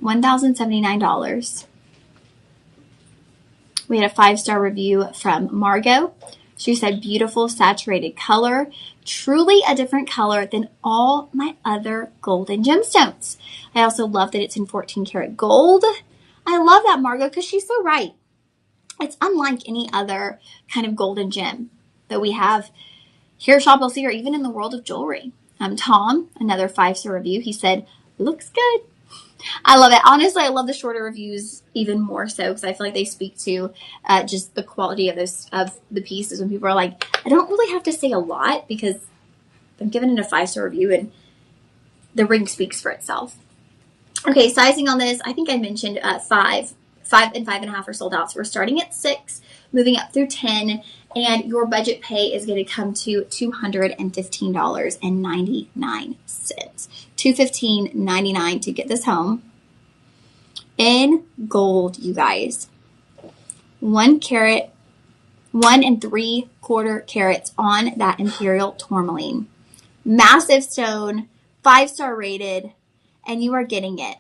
$1,079. We had a 5-star review from Margot. She said, beautiful saturated color, truly a different color than all my other golden gemstones. I also love that it's in 14 karat gold. I love that, Margot, because she's so right. It's unlike any other kind of golden gem that we have here at Shop LC or even in the world of jewelry. Tom, another 5-star review, he said, looks good. I love it. Honestly, I love the shorter reviews even more so because I feel like they speak to just the quality of the pieces when people are like, I don't really have to say a lot because I'm giving it a 5-star review and the ring speaks for itself. Okay, sizing on this, I think I mentioned 5 and 5.5 are sold out. So we're starting at 6, moving up through 10, and your budget pay is going to come to $215.99. $215.99 to get this home in gold, you guys. 1 carat 1 3/4 carats on that imperial tourmaline. Massive stone, 5-star rated, and you are getting it.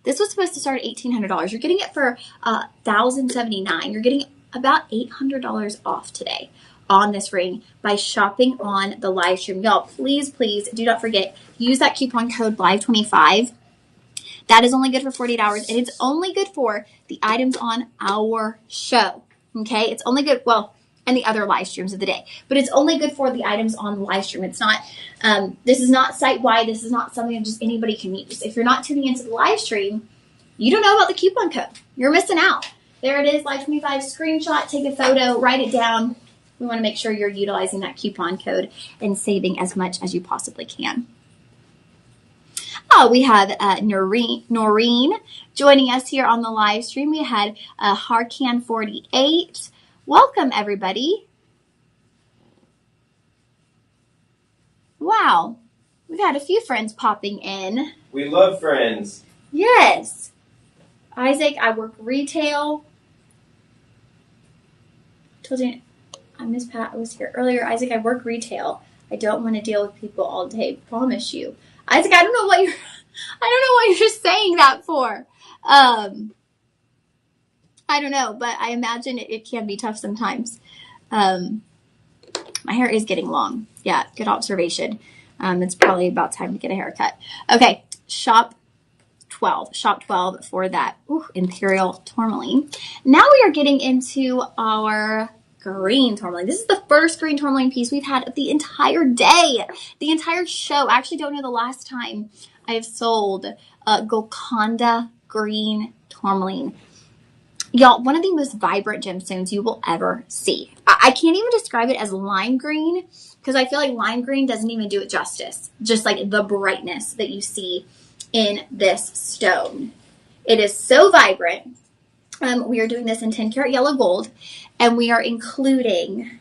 This was supposed to start at $1,800. You're getting it for $1,079. You're getting about $800 off today on this ring by shopping on the live stream. Y'all, please, please do not forget, use that coupon code LIVE25. That is only good for 48 hours, and it's only good for the items on our show. Okay? It's only good, well, and the other live streams of the day, but it's only good for the items on the live stream. It's not, this is not site-wide. This is not something that just anybody can use. If you're not tuning into the live stream, you don't know about the coupon code. You're missing out. There it is, Live25. Screenshot, take a photo, write it down. We want to make sure you're utilizing that coupon code and saving as much as you possibly can. Oh, we have Noreen joining us here on the live stream. We had Harkan48. Welcome, everybody. Wow. We've had a few friends popping in. We love friends. Yes. Isaac, I work retail. Told you, I miss Pat. I was here earlier. Isaac, I work retail. I don't want to deal with people all day. Promise you. Isaac, I don't know what you're saying that for. I don't know, but I imagine it can be tough sometimes. My hair is getting long. Yeah, good observation. It's probably about time to get a haircut. Okay, shop 12. Shop 12 for that imperial tourmaline. Now we are getting into our green tourmaline. This is the first green tourmaline piece we've had of the entire day, the entire show. I actually don't know the last time I have sold Golconda green tourmaline. Y'all, one of the most vibrant gemstones you will ever see. I can't even describe it as lime green because I feel like lime green doesn't even do it justice. Just like the brightness that you see in this stone. It is so vibrant. We are doing this in 10 karat yellow gold, and we are including,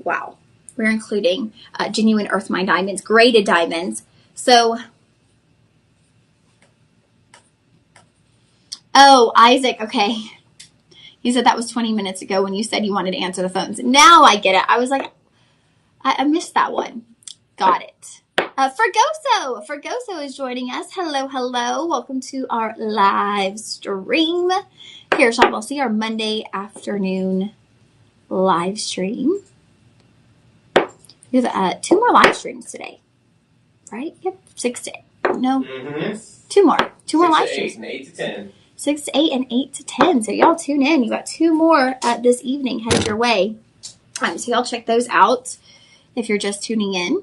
wow, we're including genuine earth mine diamonds, graded diamonds. So, oh, Isaac, okay. You said that was 20 minutes ago when you said you wanted to answer the phones. Now I get it. I was like, I missed that one. Got it. Fergoso is joining us. Hello, hello. Welcome to our live stream here at Shop LC, our Monday afternoon live stream. We have 2 more live streams today, right? Yep, 6 to 8. No, 2 more. 2 more live streams. 6 to 8 and 8 to 10. 6 to 8 and 8 to 10. So y'all tune in. You got 2 more this evening headed your way. So y'all check those out if you're just tuning in.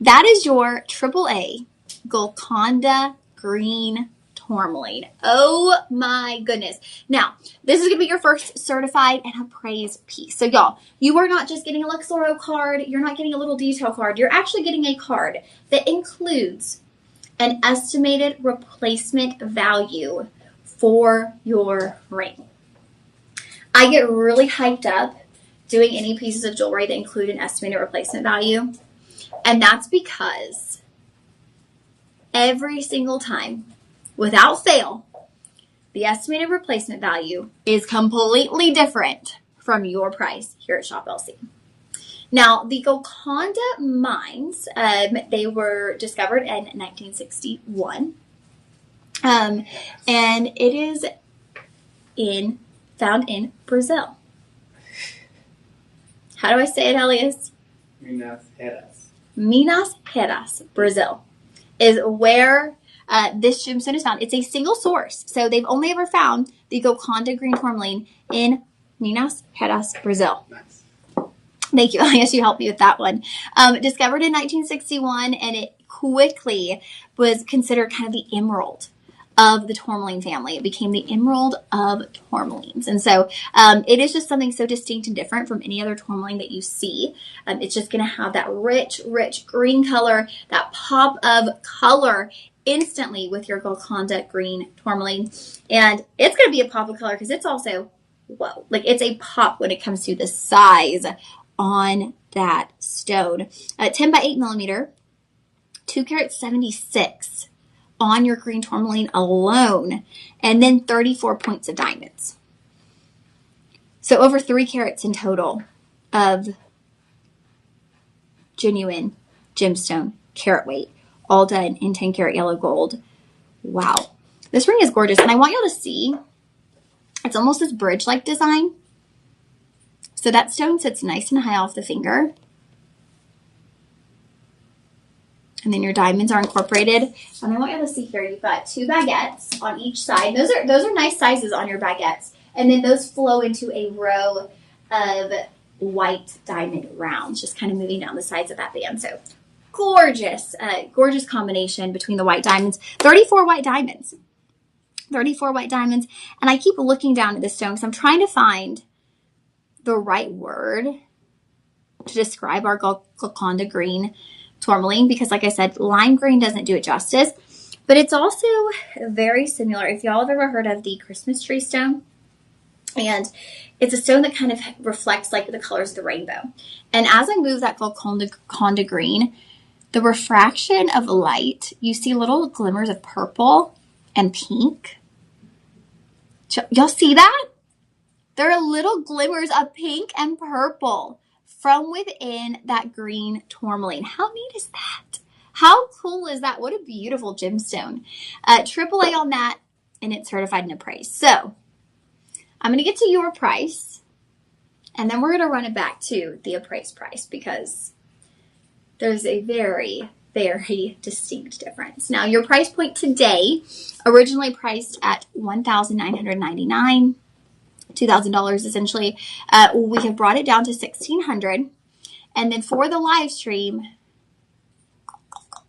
That is your AAA Golconda green tourmaline. Oh my goodness. Now, this is going to be your first certified and appraised piece. So y'all, you are not just getting a Luxoro card. You're not getting a little detail card. You're actually getting a card that includes an estimated replacement value for your ring. I get really hyped up doing any pieces of jewelry that include an estimated replacement value. And that's because every single time, without fail, the estimated replacement value is completely different from your price here at Shop LC. Now, the Golconda mines, they were discovered in 1961. And it is found in Brazil. How do I say it, Elias? Minas Gerais, Brazil, is where this gemstone is found. It's a single source. So they've only ever found the Golconda green tourmaline in Minas Gerais, Brazil. Nice. Thank you, Elias. You helped me with that one. Discovered in 1961, and it quickly was considered kind of the emerald of the tourmaline family. It became the emerald of tourmalines. And so it is just something so distinct and different from any other tourmaline that you see. It's just going to have that rich, rich green color, that pop of color instantly with your Golconda green tourmaline. And it's going to be a pop of color because it's also, whoa, like it's a pop when it comes to the size on that stone. 10 by 8 millimeter, 2 karat 76. On your green tourmaline alone, and then 34 points of diamonds. So over 3 carats in total of genuine gemstone carat weight, all done in 10 karat yellow gold. Wow. This ring is gorgeous. And I want y'all to see, it's almost this bridge-like design. So that stone sits nice and high off the finger. And then your diamonds are incorporated. And I want you to see here, you've got 2 baguettes on each side. Those are nice sizes on your baguettes. And then those flow into a row of white diamond rounds, just kind of moving down the sides of that band. So gorgeous, gorgeous combination between the white diamonds. 34 white diamonds. 34 white diamonds. And I keep looking down at this stone because I'm trying to find the right word to describe our Golconda green tourmaline, because like I said, lime green doesn't do it justice, but it's also very similar. If y'all have ever heard of the Christmas tree stone, and it's a stone that kind of reflects like the colors of the rainbow. And as I move that Golconda green, the refraction of light, you see little glimmers of purple and pink. Y'all see that? There are little glimmers of pink and purple from within that green tourmaline. How neat is that? How cool is that? What a beautiful gemstone. AAA on that, and it's certified and appraised. So I'm going to get to your price, and then we're going to run it back to the appraised price because there's a very, very distinct difference. Now, your price point today, originally priced at $1,999, $2,000 essentially. We have brought it down to $1,600. And then for the live stream,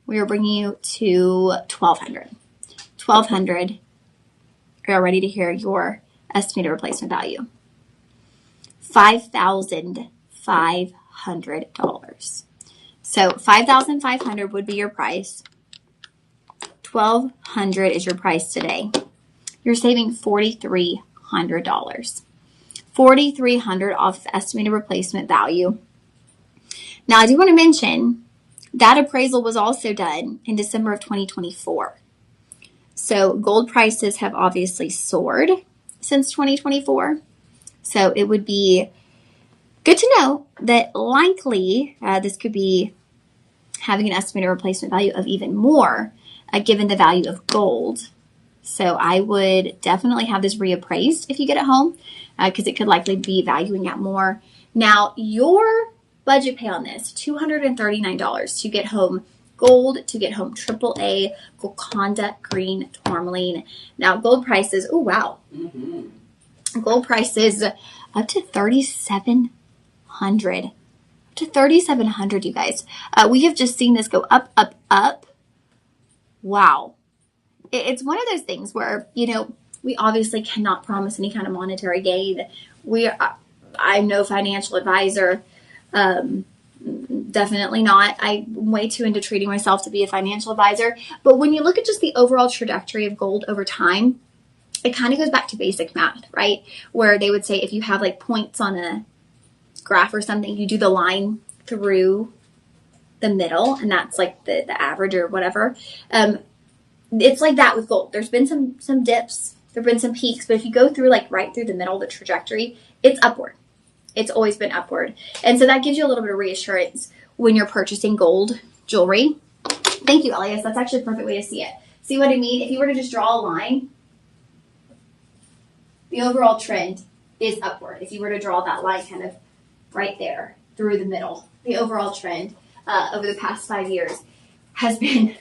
we are bringing you to $1,200. $1,200. You're ready to hear your estimated replacement value. $5,500. So $5,500 would be your price. $1,200 is your price today. You're saving $4,300. $4,300 off the estimated replacement value. Now, I do want to mention that appraisal was also done in December of 2024. So gold prices have obviously soared since 2024. So it would be good to know that likely this could be having an estimated replacement value of even more given the value of gold. So I would definitely have this reappraised if you get it home because it could likely be valuing at more. Now, your budget pay on this, $239 to get home gold, to get home AAA Golconda green tourmaline. Now, gold prices, oh, wow. Gold prices up to $3,700. Up to $3,700, you guys. We have just seen this go up, up, up. Wow. It's one of those things where, you know, we obviously cannot promise any kind of monetary gain. I'm no financial advisor. Definitely not. I'm way too into treating myself to be a financial advisor. But when you look at just the overall trajectory of gold over time, it kind of goes back to basic math, right? Where they would say if you have like points on a graph or something, you do the line through the middle, and that's like the average or whatever. It's like that with gold. There's been some dips, there have been some peaks, but if you go through like right through the middle of the trajectory, it's upward. It's always been upward. And so that gives you a little bit of reassurance when you're purchasing gold jewelry. Thank you, Elias. That's actually a perfect way to see it. See what I mean? If you were to just draw a line, the overall trend is upward. If you were to draw that line kind of right there through the middle, the overall trend over the past 5 years has been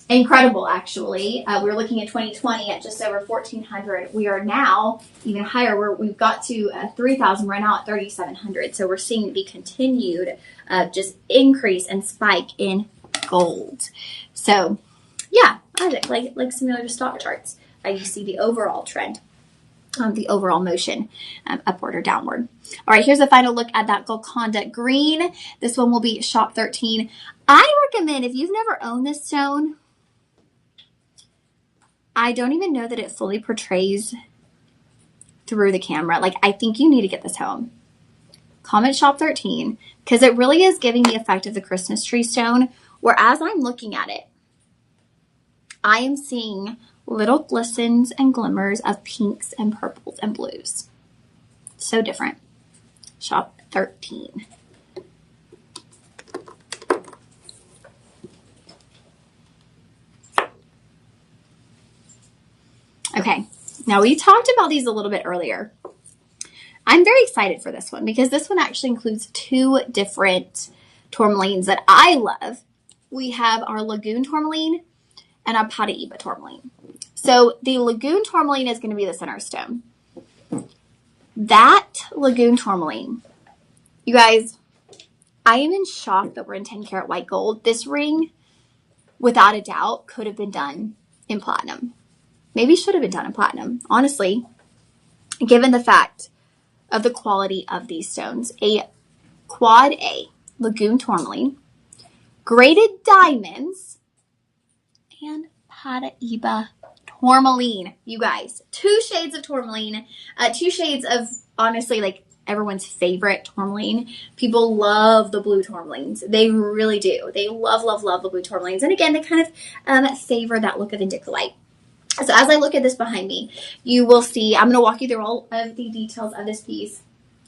incredible, actually. We were looking at 2020 at just over 1,400. We are now even higher. We've got to 3,000. We're now at 3,700. So we're seeing the continued just increase and spike in gold. So yeah, I like similar to stock charts. You see the overall trend. The overall motion upward or downward. All right, here's a final look at that Golconda green. This one will be shop 13. I recommend, if you've never owned this stone, I don't even know that it fully portrays through the camera. Like, I think you need to get this home. Comment shop 13, because it really is giving the effect of the Christmas tree stone, where as I'm looking at it, I am seeing little glistens and glimmers of pinks and purples and blues. So different. Shop 13. Okay, now we talked about these a little bit earlier. I'm very excited for this one because this one actually includes 2 different tourmalines that I love. We have our Lagoon tourmaline and our Paraíba tourmaline. So the Lagoon tourmaline is going to be the center stone. That Lagoon tourmaline, you guys, I am in shock that we're in 10 karat white gold. This ring, without a doubt, could have been done in platinum. Maybe should have been done in platinum, honestly, given the fact of the quality of these stones. A quad A Lagoon tourmaline, graded diamonds, and Paraíba tourmaline. You guys, 2 shades of tourmaline, 2 shades of, honestly, like everyone's favorite tourmaline. People love the blue tourmalines. They really do. They love, love, love the blue tourmalines. And again, they kind of favor that look of indicolite. So as I look at this behind me, you will see, I'm going to walk you through all of the details of this piece.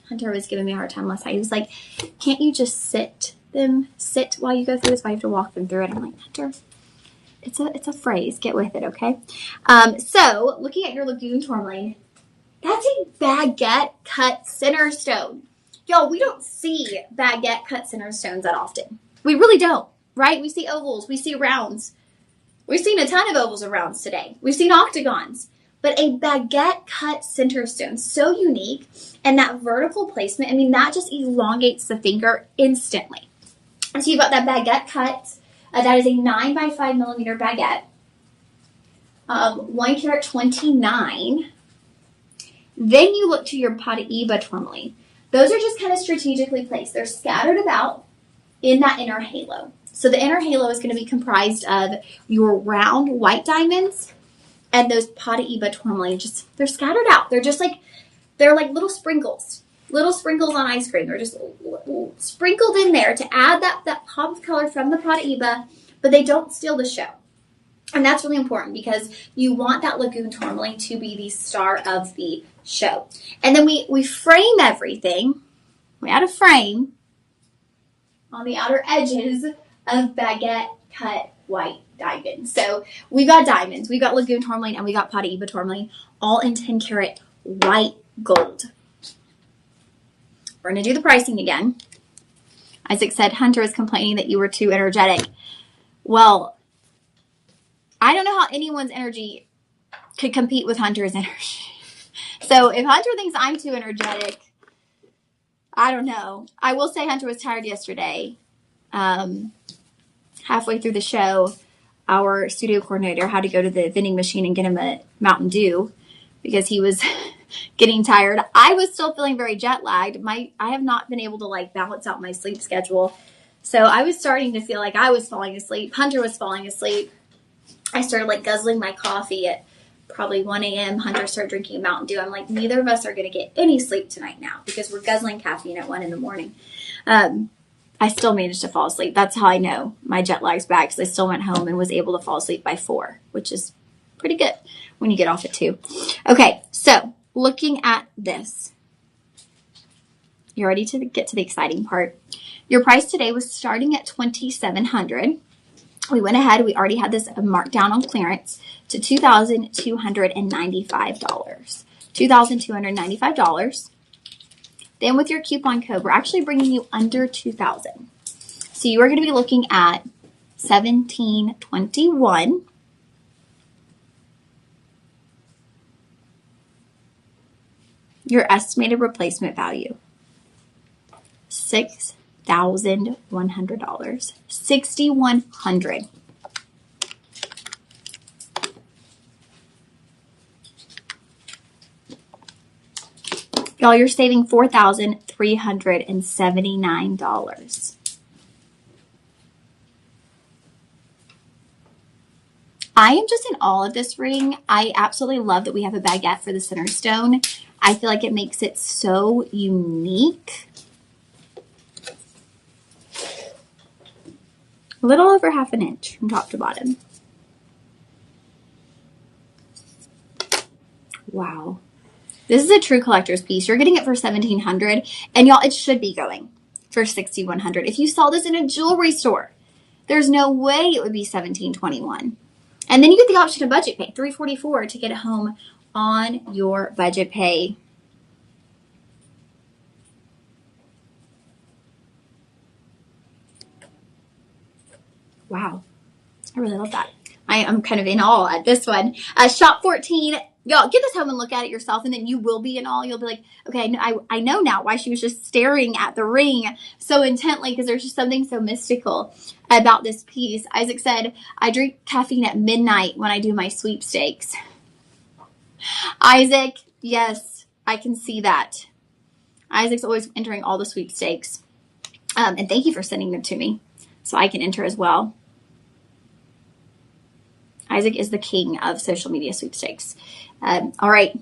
Hunter was giving me a hard time last night. He was like, can't you just sit while you go through this? Why do you have to walk them through it? I'm like, Hunter, it's a phrase. Get with it, okay? So looking at your Lagoon tourmaline, that's a baguette cut center stone. Y'all, we don't see baguette cut center stones that often. We really don't, right? We see ovals. We see rounds. We've seen a ton of ovals and rounds today. We've seen octagons. But a baguette cut center stone, so unique. And that vertical placement, I mean, that just elongates the finger instantly. And so you've got that baguette cut. That is a 9 by 5 millimeter baguette. 1 karat 29. Then you look to your Paraíba tourmaline. Those are just kind of strategically placed. They're scattered about in that inner halo. So the inner halo is going to be comprised of your round white diamonds and those Paraíba tourmaline. They're scattered out. They're like little sprinkles on ice cream. They're just sprinkled in there to add that pop of color from the Paraíba, but they don't steal the show. And that's really important because you want that Lagoon tourmaline to be the star of the show. And then we frame everything. We add a frame on the outer edges of baguette cut white diamonds. So we got diamonds, we got Lagoon tourmaline, and we got Paraíba tourmaline, all in 10 karat white gold. We're going to do the pricing again. Isaac said, Hunter is complaining that you were too energetic. Well, I don't know how anyone's energy could compete with Hunter's energy. So if Hunter thinks I'm too energetic, I don't know. I will say Hunter was tired yesterday. Halfway through the show, our studio coordinator had to go to the vending machine and get him a Mountain Dew because he was getting tired. I was still feeling very jet lagged. I have not been able to balance out my sleep schedule. So I was starting to feel like I was falling asleep. Hunter was falling asleep. I started guzzling my coffee at probably 1 a.m. Hunter started drinking Mountain Dew. I'm like, neither of us are going to get any sleep tonight now because we're guzzling caffeine at 1 in the morning. I still managed to fall asleep. That's how I know my jet lag's back because I still went home and was able to fall asleep by 4, which is pretty good when you get off at 2. Okay, so looking at this, you're ready to get to the exciting part. Your price today was starting at $2,700. We went ahead. We already had this marked down on clearance to $2,295. $2,295. Then with your coupon code, we're actually bringing you under $2,000. So you are going to be looking at $1,721. Your estimated replacement value, $6,100. $6,100. Y'all, you're saving $4,379. I am just in awe of this ring. I absolutely love that we have a baguette for the center stone. I feel like it makes it so unique. A little over 1/2 inch from top to bottom. Wow. This is a true collector's piece. You're getting it for $1,700, and y'all, it should be going for $6,100. If you saw this in a jewelry store, there's no way it would be $1,721. And then you get the option of budget pay, $344 to get it home on your budget pay. Wow. I really love that. I'm kind of in awe at this one. Shop 14. Y'all, get this home and look at it yourself, and then you will be in awe. You'll be like, okay, I know now why she was just staring at the ring so intently, because there's just something so mystical about this piece. Isaac said, I drink caffeine at midnight when I do my sweepstakes. Isaac, yes, I can see that. Isaac's always entering all the sweepstakes. And thank you for sending them to me so I can enter as well. Isaac is the king of social media sweepstakes. All right.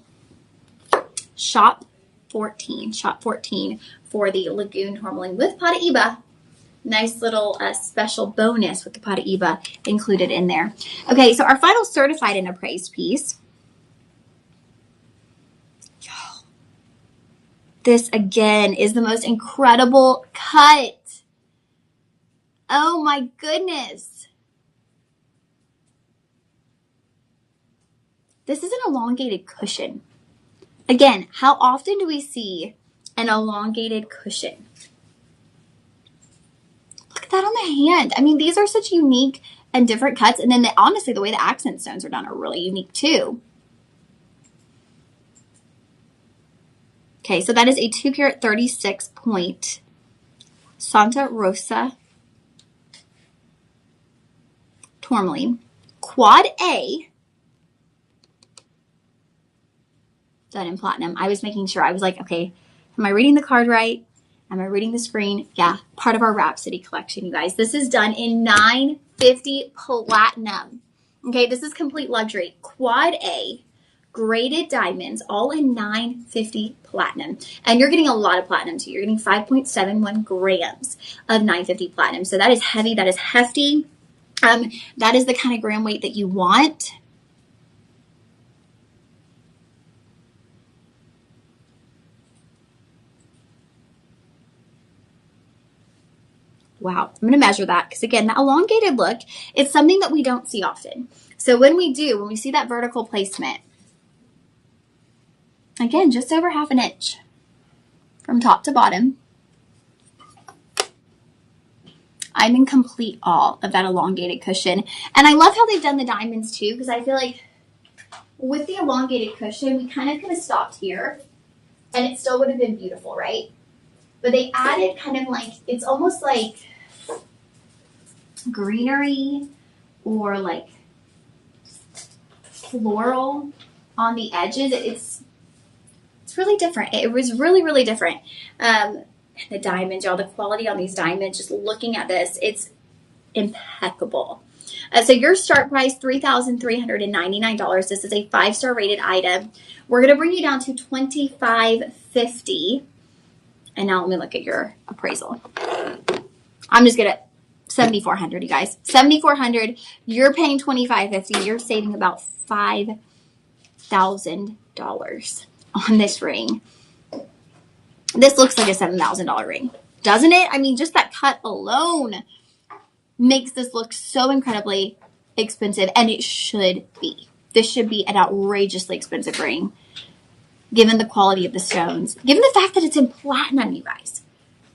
Shop 14. Shop 14 for the Lagoon Tourmaline with Pataiba. Nice little special bonus with the Pataiba included in there. Okay, so our final certified and appraised piece. This, again, is the most incredible cut. Oh, my goodness. This is an elongated cushion. Again, how often do we see an elongated cushion? Look at that on the hand. I mean, these are such unique and different cuts. And then, honestly, the way the accent stones are done are really unique, too. Okay, so that is a 2 carat 36 point Santa Rosa Tourmaline. Quad A. Done in platinum. I was making sure. I was like, okay, am I reading the card right? Am I reading the screen? Yeah, part of our Rhapsody collection, you guys. This is done in 950 platinum. Okay, this is complete luxury. Quad A, graded diamonds, all in 950 platinum. And you're getting a lot of platinum too. You're getting 5.71 grams of 950 platinum. So that is heavy. That is hefty. That is the kind of gram weight that you want. Wow, I'm going to measure that because, again, that elongated look, it's something that we don't see often. So when we see that vertical placement, again, just over ½ an inch from top to bottom. I'm in complete awe of that elongated cushion. And I love how they've done the diamonds too, because I feel like with the elongated cushion, we kind of could have stopped here and it still would have been beautiful, right? But they added kind of like, it's almost like greenery or like floral on the edges. It's really different. It was really, really different. The diamonds, y'all, the quality on these diamonds, just looking at this, it's impeccable. So your start price, $3,399. This is a 5-star rated item. We're going to bring you down to $2,550. And now let me look at your appraisal. I'm just going to $7,400, you guys. $7,400. You're paying $2,550. You're saving about $5,000 on this ring. This looks like a $7,000 ring, doesn't it? I mean, just that cut alone makes this look so incredibly expensive, and it should be. This should be an outrageously expensive ring, given the quality of the stones, given the fact that it's in platinum, you guys.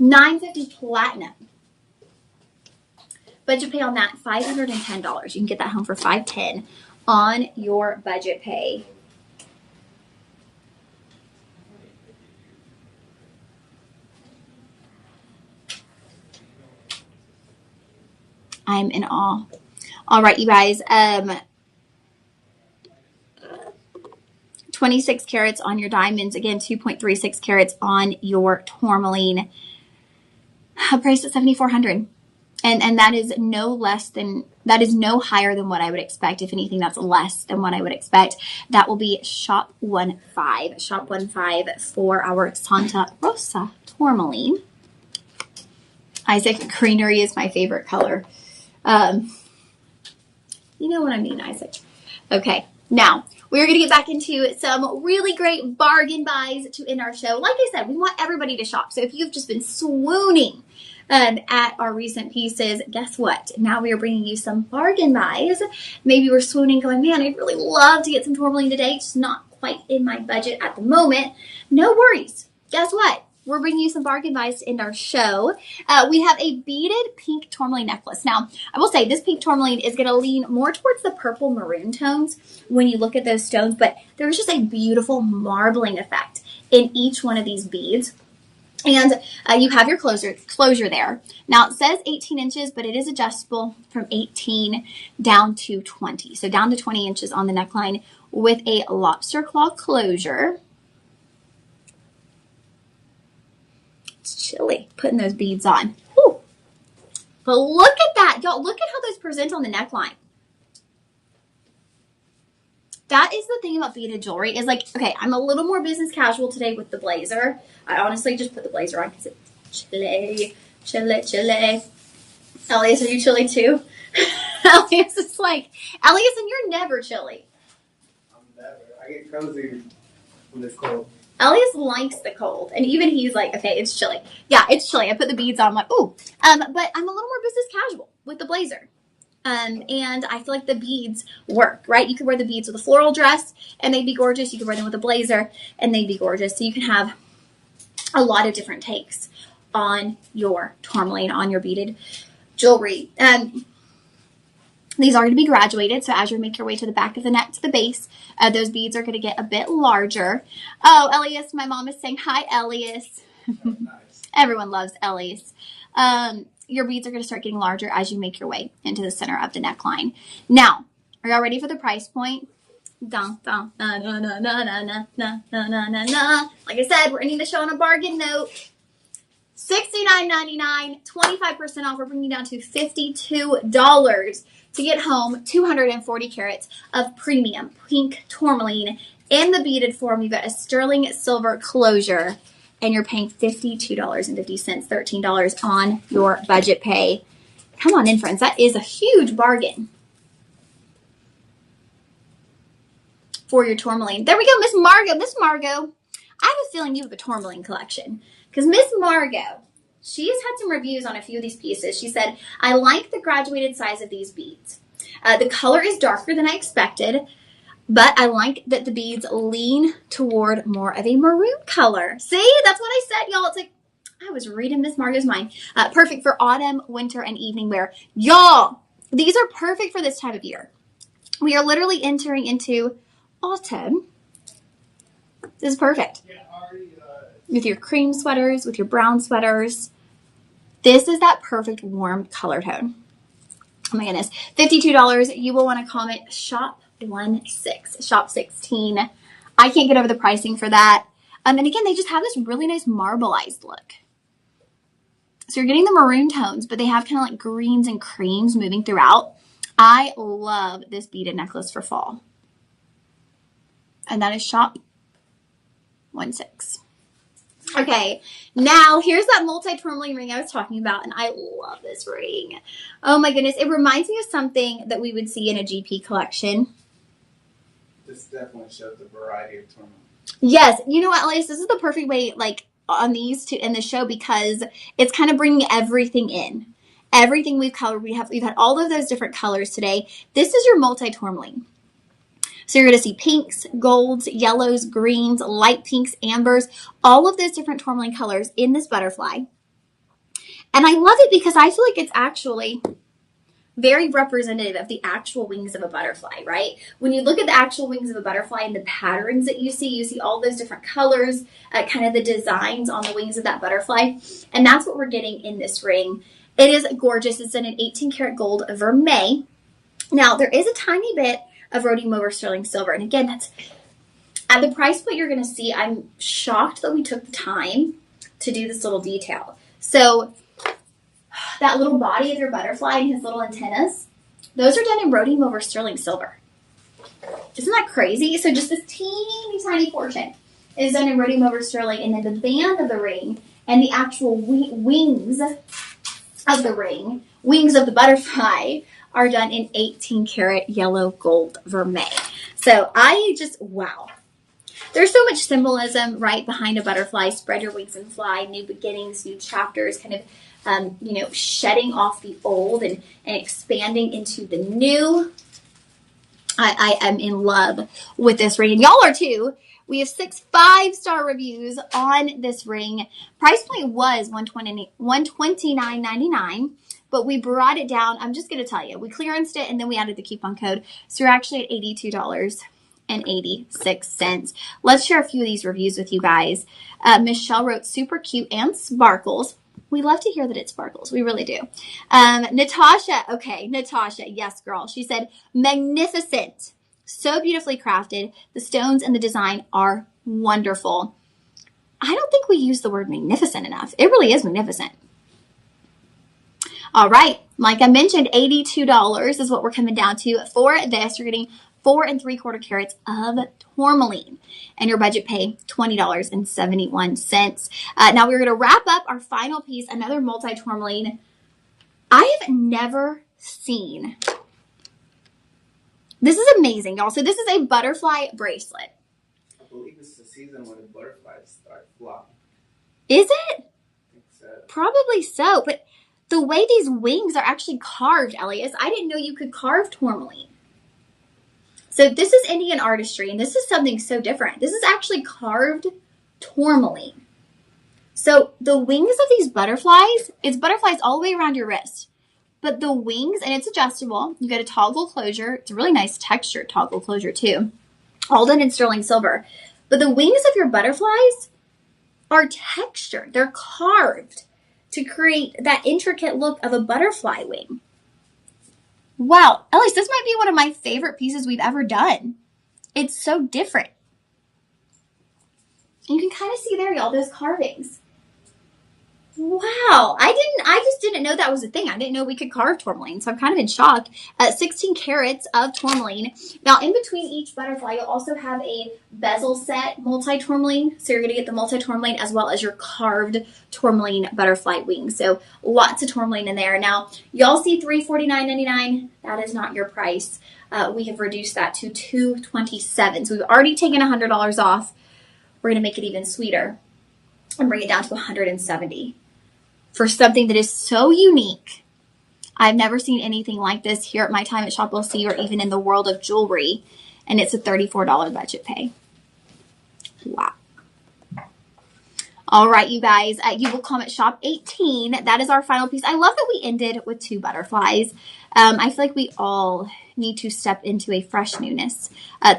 $950 platinum. Budget pay on that, $510. You can get that home for $510 on your budget pay. I'm in awe. All right, you guys. 26 carats on your diamonds. Again, 2.36 carats on your tourmaline. Priced at $7,400. And that is no higher than what I would expect. If anything, that's less than what I would expect. That will be shop 15. Shop 15 for our Santa Rosa tourmaline. Isaac, greenery is my favorite color. You know what I mean, Isaac. Okay. Now, we're going to get back into some really great bargain buys to end our show. Like I said, we want everybody to shop. So if you've just been swooning at our recent pieces, guess what? Now we are bringing you some bargain buys. Maybe we're swooning going, man, I'd really love to get some tourmaline today. It's not quite in my budget at the moment. No worries. Guess what? We're bringing you some bargain buys to end our show. We have a beaded pink tourmaline necklace. Now, I will say this pink tourmaline is going to lean more towards the purple maroon tones when you look at those stones, but there's just a beautiful marbling effect in each one of these beads. And you have your closure there. Now, it says 18 inches, but it is adjustable from 18 down to 20. So down to 20 inches on the neckline with a lobster claw closure. Chilly putting those beads on. Whew. But look at that. Y'all, look at how those present on the neckline. That is the thing about beaded jewelry is like, okay, I'm a little more business casual today with the blazer. I honestly just put the blazer on because it's chilly. Elias, are you chilly too? Elias is like, Elias, and you're never chilly. I'm never. I get cozy when it's cold. Elias likes the cold, and even he's like, okay, it's chilly. Yeah, it's chilly. I put the beads on, I'm like, ooh. But I'm a little more business casual with the blazer. And I feel like the beads work, right? You could wear the beads with a floral dress, and they'd be gorgeous. You could wear them with a blazer, and they'd be gorgeous. So you can have a lot of different takes on your tourmaline, on your beaded jewelry. These are going to be graduated, so as you make your way to the back of the neck to the base, those beads are going to get a bit larger. Oh, Elias, my mom is saying, hi, Elias. Nice. Everyone loves Elias. Your beads are going to start getting larger as you make your way into the center of the neckline. Now, are y'all ready for the price point? Dun, dun, dun, dun, dun, dun, dun, dun, dun, dun, dun, dun. Like I said, we're ending the show on a bargain note. $69.99, 25% off. We're bringing down to $52 to get home 240 carats of premium pink tourmaline in the beaded form. You've got a sterling silver closure, and you're paying $52.50, $13 on your budget pay. Come on in, friends. That is a huge bargain for your tourmaline. There we go, Miss Margot. Miss Margot, I have a feeling you have a tourmaline collection. Because Miss Margot, she has had some reviews on a few of these pieces. She said, I like the graduated size of these beads. The color is darker than I expected, but I like that the beads lean toward more of a maroon color. See, that's what I said, y'all. It's like, I was reading Miss Margot's mind. Perfect for autumn, winter, and evening wear. Y'all, these are perfect for this time of year. We are literally entering into autumn. This is perfect. With your cream sweaters, with your brown sweaters. This is that perfect warm color tone. Oh my goodness. $52. You will want to comment shop 16, shop 16. I can't get over the pricing for that. And again, they just have this really nice marbleized look. So you're getting the maroon tones, but they have kind of like greens and creams moving throughout. I love this beaded necklace for fall. And that is shop 16. Okay, now here's that multi-tourmaline ring I was talking about, and I love this ring. Oh my goodness, it reminds me of something that we would see in a GP collection. This definitely shows the variety of tourmaline. Yes, you know what, Elias, this is the perfect way, like, on these to end the show because it's kind of bringing everything in. Everything we've covered, we've had all of those different colors today. This is your multi-tourmaline. So you're going to see pinks, golds, yellows, greens, light pinks, ambers, all of those different tourmaline colors in this butterfly. And I love it because I feel like it's actually very representative of the actual wings of a butterfly, right? When you look at the actual wings of a butterfly and the patterns that you see all those different colors, kind of the designs on the wings of that butterfly. And that's what we're getting in this ring. It is gorgeous. It's in an 18 karat gold vermeil. Now, there is a tiny bit of rhodium over sterling silver. And again, that's at the price point you're going to see. I'm shocked that we took the time to do this little detail. So that little body of your butterfly and his little antennas, those are done in rhodium over sterling silver. Isn't that crazy? So just this teeny tiny portion is done in rhodium over sterling, and then the band of the ring and the actual wings of the ring, wings of the butterfly, are done in 18 karat yellow gold vermeil. So I just, wow. There's so much symbolism right behind a butterfly. Spread your wings and fly. New beginnings, new chapters, kind of, shedding off the old and expanding into the new. I am in love with this ring, and y'all are too. We have 6 5-star reviews on this ring. Price point was $129.99, but we brought it down. I'm just going to tell you, we clearanced it and then we added the coupon code, so you're actually at $82.86. Let's share a few of these reviews with you guys. Michelle wrote, super cute and sparkles. We love to hear that it sparkles. We really do. Natasha, yes, girl. She said, magnificent. So beautifully crafted. The stones and the design are wonderful. I don't think we use the word magnificent enough. It really is magnificent. All right. Like I mentioned, $82 is what we're coming down to for this. You're getting 4 3/4 carats of tourmaline, and your budget pay $20.71. Now we're going to wrap up our final piece, another multi-tourmaline. I have never seen. This is amazing, y'all. So this is a butterfly bracelet. I believe this is the season when the butterflies start flocking. Is it? I think so. Probably so, but the way these wings are actually carved, Elias, I didn't know you could carve tourmaline. So this is Indian artistry, and this is something so different. This is actually carved tourmaline. So the wings of these butterflies, it's butterflies all the way around your wrist. But the wings, and it's adjustable. You get a toggle closure. It's a really nice textured toggle closure too. All done in sterling silver. But the wings of your butterflies are textured. They're carved to create that intricate look of a butterfly wing. Wow, Elise, this might be one of my favorite pieces we've ever done. It's so different. And you can kind of see there, y'all, those carvings. Wow, I just didn't know that was a thing. I didn't know we could carve tourmaline, so I'm kind of in shock. 16 carats of tourmaline. Now, in between each butterfly, you'll also have a bezel set multi-tourmaline. So you're going to get the multi-tourmaline as well as your carved tourmaline butterfly wings. So lots of tourmaline in there. Now, y'all see $349.99. That is not your price. We have reduced that to $227. So we've already taken $100 off. We're going to make it even sweeter and bring it down to $170. For something that is so unique. I've never seen anything like this here at my time at Shop LC or even in the world of jewelry. And it's a $34 budget pay. Wow. All right, you guys. You will come at Shop 18. That is our final piece. I love that we ended with 2 butterflies. I feel like we all need to step into a fresh newness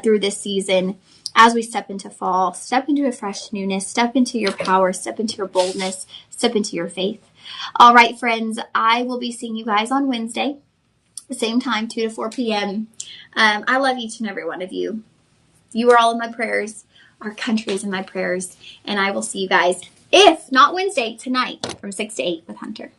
through this season. As we step into fall, step into a fresh newness, step into your power, step into your boldness, step into your faith. All right, friends, I will be seeing you guys on Wednesday, the same time, 2 to 4 p.m. I love each and every one of you. You are all in my prayers. Our country is in my prayers. And I will see you guys, if not Wednesday, tonight from 6 to 8 with Hunter.